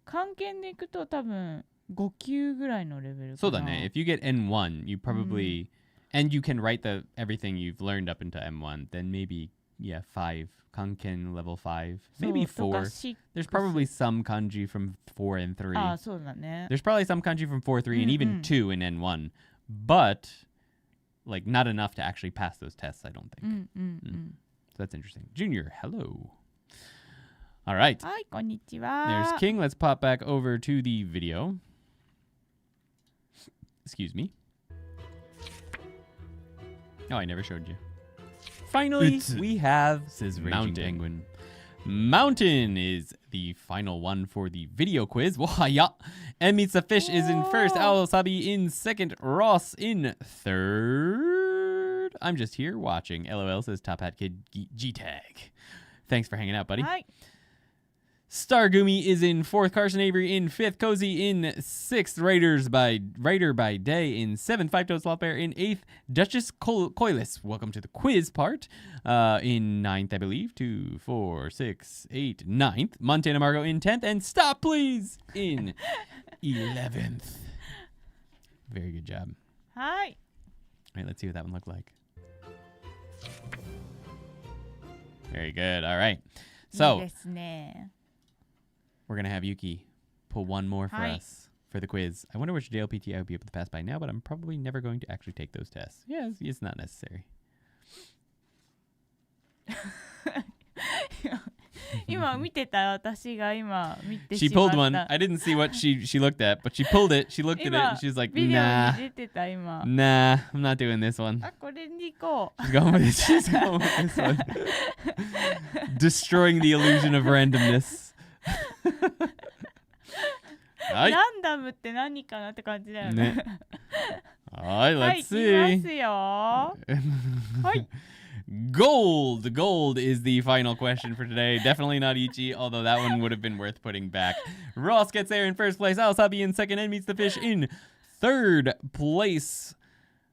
関係でいくと多分5級ぐらいのレベルかな。そうだね。If you get N1, you probably, and you can write everything you've learned up into M1, then maybe, 5. Kanken level 5. Maybe 4. There's probably some kanji from 4 and 3. あ、そうだね。 There's probably some kanji from 4, 3, and even 2 in N1. But, like, not enough to actually pass those tests, I don't think. So that's interesting. Junior, hello. All right. はい、こんにちは。 There's King. Let's pop back over to the video. Excuse me. Oh, I never showed you. Finally, we have Mountain Penguin. Mountain is the final one for the video quiz. Wahaya. And Meets the Fish is in first. Owl Sabi in second. Ross in third. I'm just here watching. LOL says Top Hat Kid G-Tag. Thanks for hanging out, buddy. Hi. Stargumi is in fourth. Carson Avery in fifth. Cozy in sixth. Writer by Day in seventh. Five Toes Sloth Bear in eighth. Duchess Coilis, welcome to the quiz part. In ninth, I believe. 2, 4, 6, 8, 9th. Montana Margot in 10th. And Stop Please in 11th. Very good job. Hi. All right, let's see what that one looked like. Very good. All right. So, いいですね。 we're going to have Yuki pull one more for us for the quiz. I wonder which JLPT I would be able to pass by now, but I'm probably never going to actually take those tests. Yeah, it's not necessary. 今見てた私が今見て She しまった。 pulled one. I didn't see what she looked at, but she pulled it. She looked at it and she was like, ビデオ nah, に出てた今。 nah, I'm not doing this one. あ、これに行こう。 She's going with it. She's going with this one. Destroying the illusion of randomness. はい。ランダムって何かなって感じだよね。ね。はい、はい、 let's いき see. ますよ。はい。 Gold. Gold is the final question for today. Definitely not Ichi, although that one would have been worth putting back. Ross gets there in first place. Alasabi in second and Meets the Fish in third place.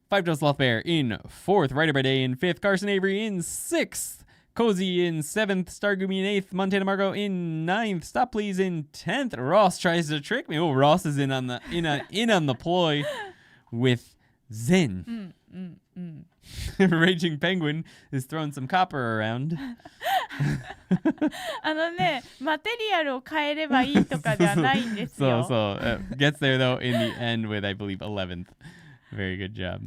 Five Toes Sloth Bear in fourth. Writer by Day in fifth. Carson Avery in sixth. Cozy in seventh. Stargumi in eighth. Montana Margot in ninth. Stop Please in 10th. Ross tries to trick me. Oh, Ross is in on the ploy with Zen. Raging Penguin is throwing some copper around. あのね、マテリアルを変えればいいとかではないんですよ。Gets there though in the end with, I believe, 11th. Very good job.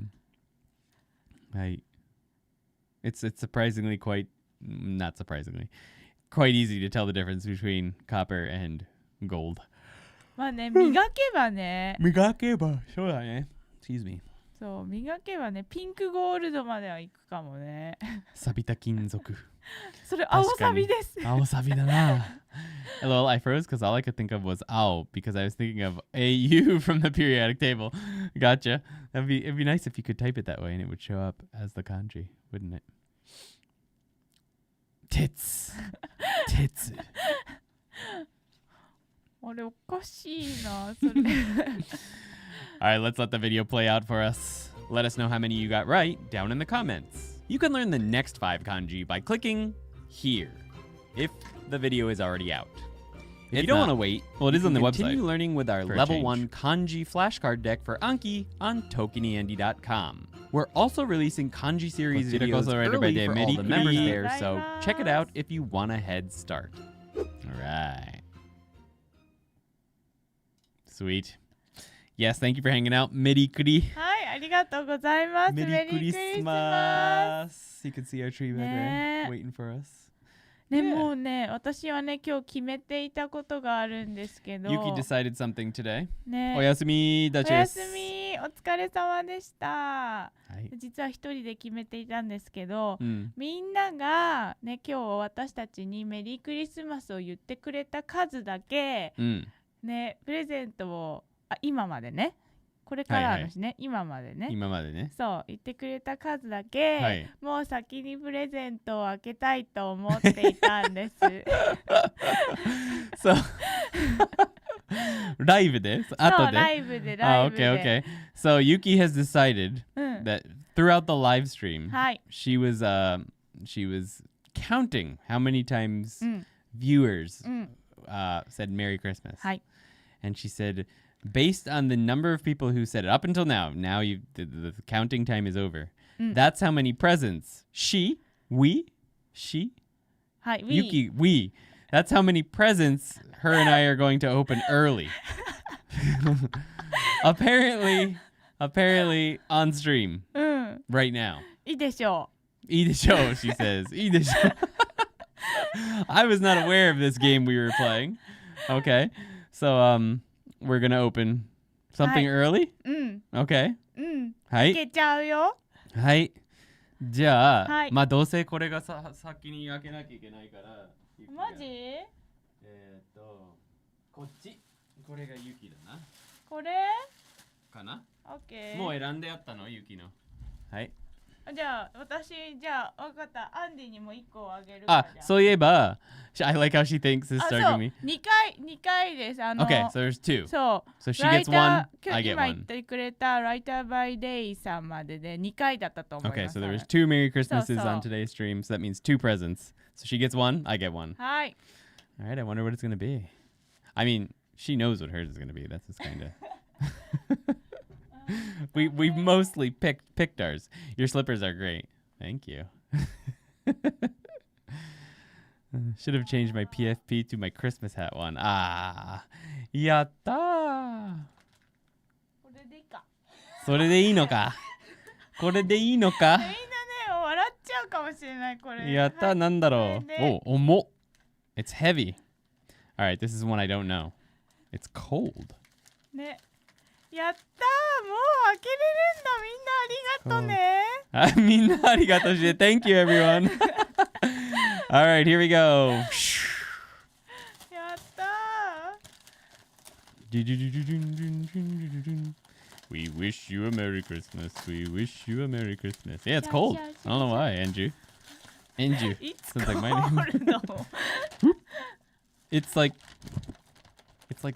It's surprisingly not surprisingly, quite easy to tell the difference between copper and gold. まあね、磨けばね。そうだね。Excuse me. そう、磨けばね、ピンクゴールドまでは行くかもね。錆びた金属。それ青サビです。青サビだな。Hello, I froze because all I could think of was "ow" because I was thinking of AU from the periodic table. Gotcha. It'd be nice if you could type it that way and it would show up as the kanji, wouldn't it? Tits. あれおかしいな、それ。All right, let's let the video play out for us. Let us know how many you got right down in the comments. You can learn the next 5 kanji by clicking here, if the video is already out. If you don't want to wait, well, it is on the website. Continue learning with our level 1 kanji flashcard deck for Anki on ToKiniAndy.com. We're also releasing kanji series videos early for all the members there, so check it out if you want a head start. All right. Sweet. Yes, thank you for hanging out. Merikuri. はい、ありがとうございます。メリークリスマス。 You can see our tree back there waiting for us. ね、もうね、私はね、今日決めていたことがあるんですけど。Yuki decided something today. ね、おやすみ、ダチおやェス。すみ、お疲れ様でした。はい、実は一人で決めていたんですけど、うん、みんながね、今日私たちにメリークリスマスを言ってくれた数だけ、うん、ね、プレゼントを今までね、これからのしね、今までね、そう言ってくれた数だけ、はい、もう先にプレゼントを開けたいと思っていたんです。そう。ライブで、後で。ライブで。Okay. So Yuki has decided that throughout the live stream, はい、she was counting how many times viewers said Merry Christmas. はい。And she said based on the number of people who said it up until now, the counting time is over. That's how many presents she. Hi, we. That's how many presents her and I are going to open early. Apparently on stream right now. いいでしょう。いいでしょう, she says. いいでしょう. I was not aware of this game we were playing. Okay. So we're going to open something early? Okay. はい。いけちゃうよ。はい。じゃあ、はい、まあどうせこれが先に開けなきゃいけないから。マジ？こっち。これがユキだな。これ？かな？オッケー。もう選んであったの、ユキの。はい。じゃあ私分かった。アンディにも1個あげる。あ、そういえば、I like how she thinks this started with me. 2回です。Okay, so there's two. そう。So she gets one, I get 今言っ one. てくれた Writer by Day さんまでで2回だったと思います。Okay, so there was two Merry Christmases そうそう on today's stream, so that means two presents. So she gets one, I get one. はい。All right, I wonder what it's going to be. I mean, she knows what hers is going to be. That's just kind of... We've mostly picked ours. Your slippers are great. Thank you. Should have changed my PFP to my Christmas hat one. Ah, yatta. これでいいか。それでいいのか。これでいいのか。みんなね、笑っちゃうかもしれないこれ。やった、はい、なんだろう。お、重っ。It's heavy. All right, this is one I don't know. It's cold. ね。やったー、もう開けれるんだ。みんなありがとね。みんなありがとうして。Thank you, everyone. All right, here we go. やったー。We wish you a Merry Christmas. We wish you a Merry Christmas. Yeah, it's cold. I don't know why, Andrew. Andrew. Sounds like my name. It's like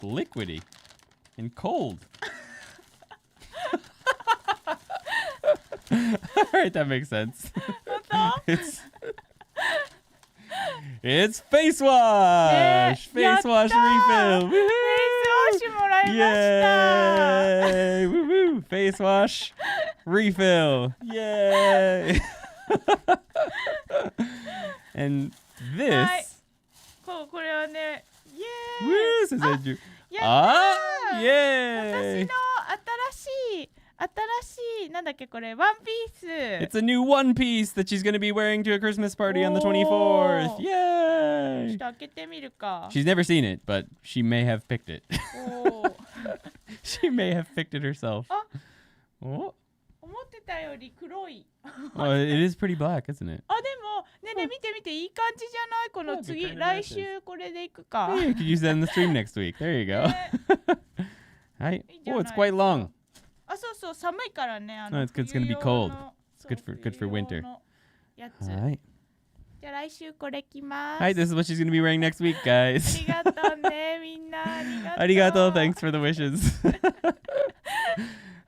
liquidy and cold. All right, that makes sense. It's face wash. Face wash refill. Woo-hoo! Face wash もらいました。 Yay! Woo-hoo! Face wash refill. Yay! And this. はい、これはね、イエーイ。 Woo! Says Andrew. やったー。Yay! 私の新しいなんだっけこれワンピース。 It's a new one piece that she's going to be wearing to a Christmas party on the 24th. ちょ Yay! っと開けてみるか。 She's never seen it, but she may have picked it. おー She may have picked it herself. あ、 Oh, 思ってたより黒い。 it is pretty black, isn't it? あ、でもねね見て見ていい感じじゃないこの次 Yeah, 来週これでいくか。 Yeah, you could use that in the stream next week. There you go. ね Hi. いいじゃ Oh, ない it's quite long. あ、そうそう寒いからね。No, it's gonna be cold. It's good for winter. やつ。 Hi. じゃあ来週これ着ます。 Hi, this is what she's going to be wearing next week, あ guys. りがとうねみんなありがとう。ありがとう. Thanks for the wishes.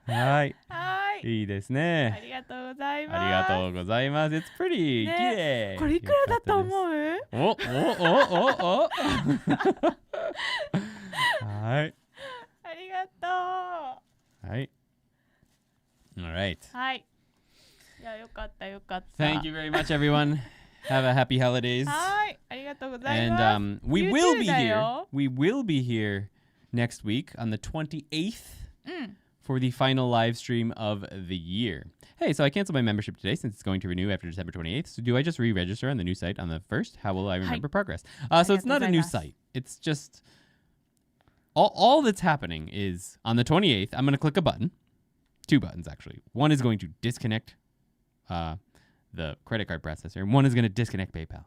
Hi. はい。いいですね。ありがとうございます。ありがとうございます。It's pretty. ね、綺麗。これいくらだと思う？お。はい。ありがとう。はい。All right. はい。いやよかったよかった。 Thank you very much, everyone. Have a happy holidays. はい。ありがとうございます。 And we You will too be だ here. よ。 We will be here next week on the 28th うん。 for the final live stream of the year. Hey, so I canceled my membership today since it's going to renew after December 28th. So do I just re-register on the new site on the 1st? How will I remember progress? So it's not a new site. It's just all that's happening is on the 28th, I'm going to click a button. Two buttons, actually. One is going to disconnect the credit card processor, and one is going to disconnect PayPal.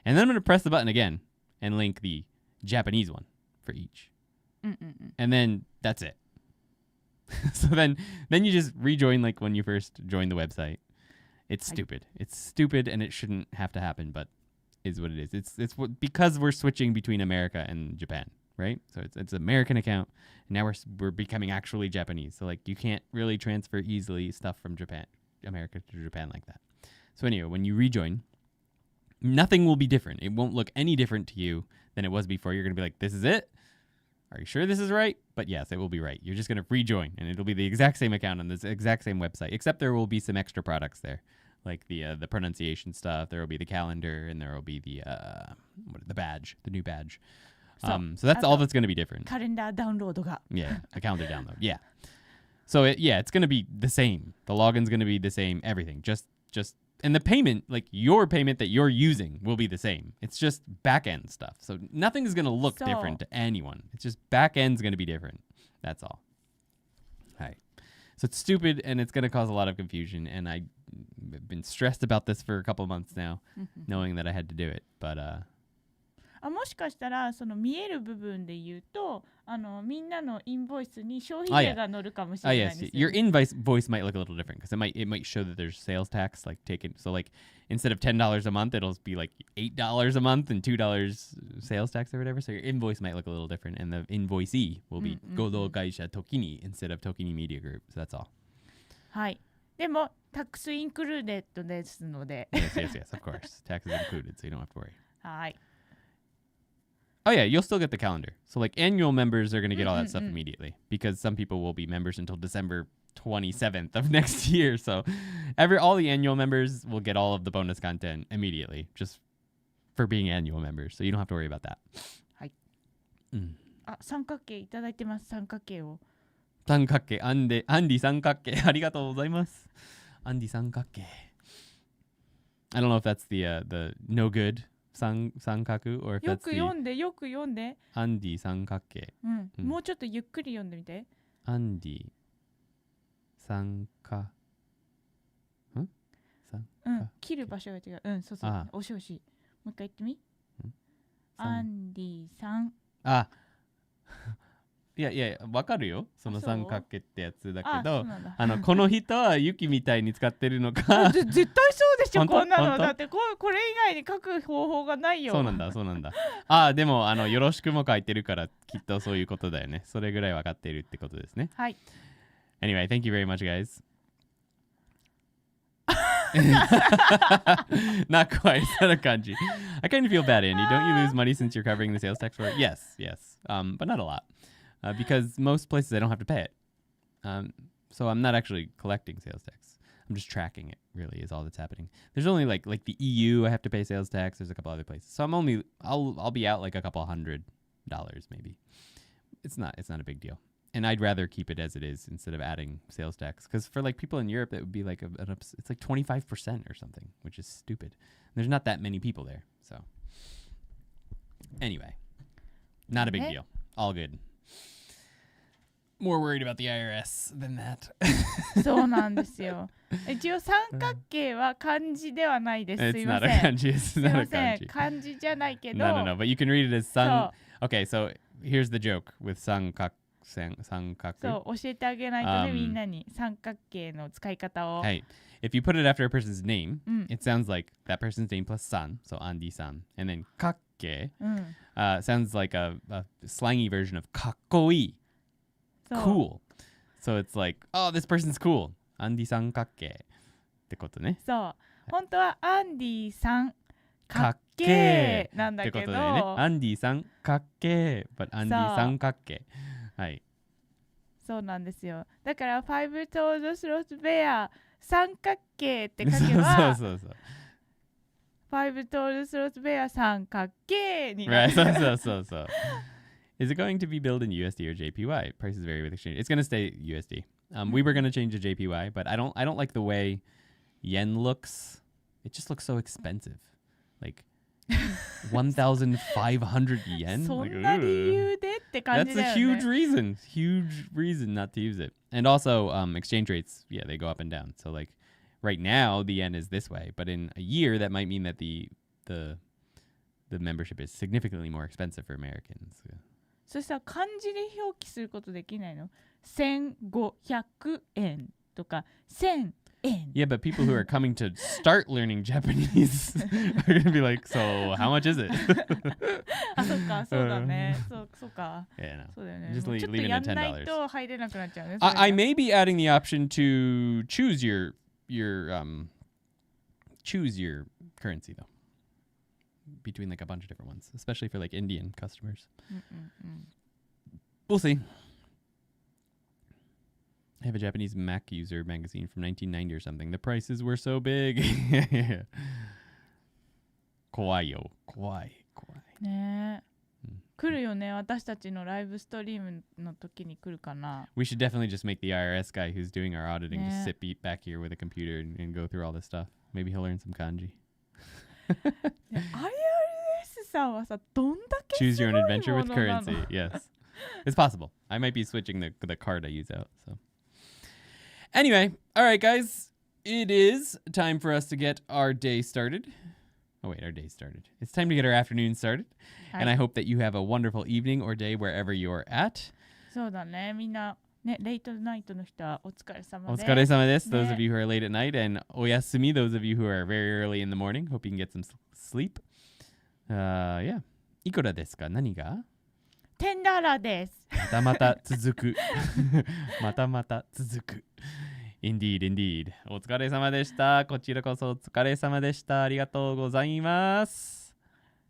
And then I'm going to press the button again and link the Japanese one for each. And then that's it. So then you just rejoin like when you first joined the website. It's stupid. It's stupid, and it shouldn't have to happen, but is what it is. It's because we're switching between America and Japan, right? So it's an American account, and now we're becoming actually Japanese. So like you can't really transfer easily stuff from America to Japan like that. So anyway, when you rejoin, nothing will be different. It won't look any different to you than it was before. You're gonna be like, "This is it? Are you sure this is right?" But yes, it will be right. You're just going to rejoin, and it'll be the exact same account on this exact same website, except there will be some extra products there, like the pronunciation stuff. There will be the calendar, and there will be the badge, the new badge. So that's all that's going to be different. カレンダーダウンロードが Yeah, the calendar download. Yeah. So it's going to be the same. The login's going to be the same. Everything. Just and the payment, like your payment that you're using, will be the same. It's just back end stuff. So nothing is going to look different to anyone. It's just back end's going to be different. That's all. Right. So it's stupid and it's going to cause a lot of confusion. And I've been stressed about this for a couple of months now, knowing that I had to do it. But もしかしたらその見える部分で言うとみんなのインボイスに消費税が乗るかもしれないですよ。Your invoice might look a little different because it might show that there's sales tax like taken. So like instead of $10 a month, it'll be like $8 a month and $2 sales tax or whatever. So your invoice might look a little different, and the invoicee will be Godo Gaisha ToKini instead of ToKini Media Group. So that's all. はい。でもタックスインクルーデッドですので。Yes, of course. Tax is included, so you don't have to worry. はい。Oh yeah, you'll still get the calendar. So like annual members are going to get all that stuff immediately because some people will be members until December 27th of next year. So all the annual members will get all of the bonus content immediately just for being annual members. So you don't have to worry about that. はい。三角形いただいてます。三角形を。三角形、アンディ三角形。ありがとうございます。アンディ三角形。I don't know if that's the no good 三角 or if that's the よく読んで。アンディ三角形。もうちょっとゆっくり読んでみて。アンディ三角。切る場所が違う。そう。惜しい惜しい。もう一回言ってみ。アンディさん。いやわかるよ、その三角形ってやつだけど、この人は雪みたいに使ってるのか絶対そうでしょ。こんなのだってこれ以外に書く方法がないよ。そうなんだでもよろしくも書いてるからきっとそういうことだよね。それぐらい分かっているってことですね。はい。 Anyway, thank you very much, guys. Not quite. It's not a kanji. I kind of feel bad, Andy. Don't you lose money since you're covering the sales tax for it? Yes. But not a lot. Because most places I don't have to pay it. So I'm not actually collecting sales tax. I'm just tracking it, really, is all that's happening. There's only like the EU I have to pay sales tax. There's a couple other places. So I'll be out like a couple $100 maybe. It's not a big deal. And I'd rather keep it as it is instead of adding sales tax. Because for like people in Europe, it would be like it's like 25% or something, which is stupid. There's not that many people there. So anyway, not a big deal. All good. More worried about the IRS than that. そうなんですよ。一応三角形は漢字ではないです。すいません。 It's not a kanji. It's すい not ま a せん。 kanji. 漢字じゃないけど。No. But you can read it as san. Okay, so here's the joke with sankaku. そう教えてあげないとね、みんなに三角形の使い方を。Hey, if you put it after a person's name, it sounds like that person's name plus san, so Andy-san. And then kakke sounds like a slangy version of kakkoi. Cool. So it's like, oh, this person's cool. Andy-san kakke. ってことね。そう。本当はアンディさんかっけーなんだけど。ってことだよね。アンディさんかっけー。But アンディさんかっけー。はい。そうなんですよ。だから5 toed sloth bear 三角形って書けばそう。5 toed sloth bear 三角形になる。Right. そう。Is it going to be billed in USD or JPY? Prices vary with exchange. It's going to stay USD. We were going to change to JPY, but I don't like the way yen looks. It just looks so expensive. Like 1,500 yen? そんな理由でって感じだよね。 That's a huge reason not to use it. And also exchange rates, they go up and down. So like right now the yen is this way, but in a year that might mean that the membership is significantly more expensive for Americans. そしたら漢字で表記することできないの ?1500 円とか1000円。 Yeah, but people who are coming to start learning Japanese are going to be like, so how much is it? あ、そっか、そうだね。そうか。Yeah, no. そうだよね。 Just ちょっと leave it や at んない $10. と入れなくなっちゃうね。I may be adding the option to choose your currency though. Between like a bunch of different ones, especially for like Indian customers. We'll see. I have a Japanese Mac user magazine from 1990 or something. The prices were so big. 怖いよ。怖い。ねえ。来るよね。私たちのライブストリームの時に来るかな。We should definitely just make the IRS guy who's doing our auditing just sit back here with a computer and go through all this stuff. Maybe he'll learn some kanji. IRS さんはさ、どんだけ Choose your own adventure with currency. Yes. It's possible. I might be switching the card I use out. So anyway, all right, guys. It is time for us to get our day started. Oh, wait, our day started. It's time to get our afternoon started. And I hope that you have a wonderful evening or day wherever you're at. そうだね。みんな、ね、レイトナイトの人はお疲れ様です。お疲れ様です。Those of you who are late at night. And おやすみ, those of you who are very early in the morning. Hope you can get some sleep. Yeah. いくらですか？何が$10です。またまた続く。またまた続く。Indeed, indeed. お疲れ様でした。こちらこそお疲れ様でした。ありがとうございます。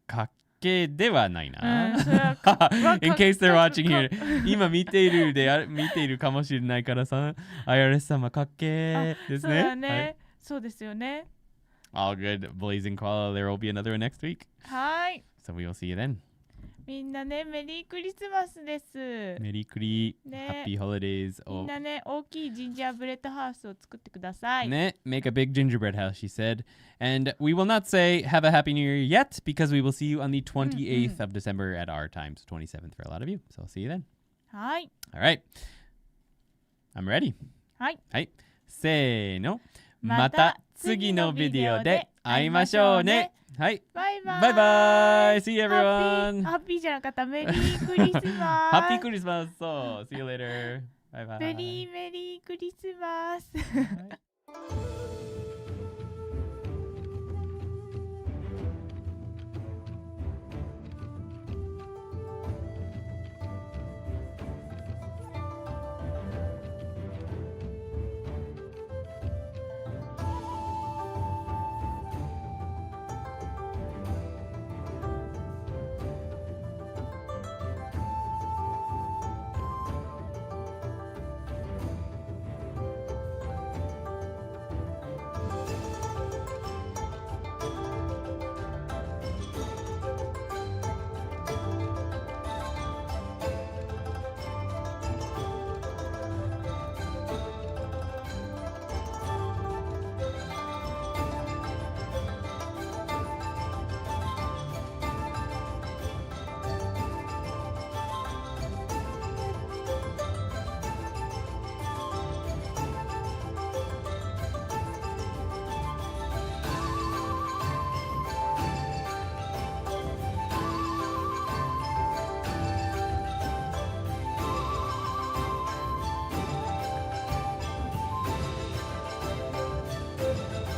かっけではないな。In case they're watching here. 今見ているかもしれないからさ。IRS 様かっけですね。そうだね。はい、そうですよね。All good. Blazing koala. There will be another one next week. はい。So we will see you then. みんなね、メリークリスマスです。メリークリ、ね、Happy Holidays. みんなね、大きいジンジャーブレッドハウスを作ってください。ね、make a big gingerbread house, she said. And we will not say have a happy new year yet because we will see you on the 28th of December at our time, so 27th for a lot of you. So I'll see you then. はい。All right. I'm ready. はい。はい。せーの。また次のビデオで会いましょうね。はい。バイバイ。バイバイ。See you everyone. ハッピーじゃなかった。メリークリスマス。ハッピークリスマス。そう。See you later. バイバイ。メリークリスマス。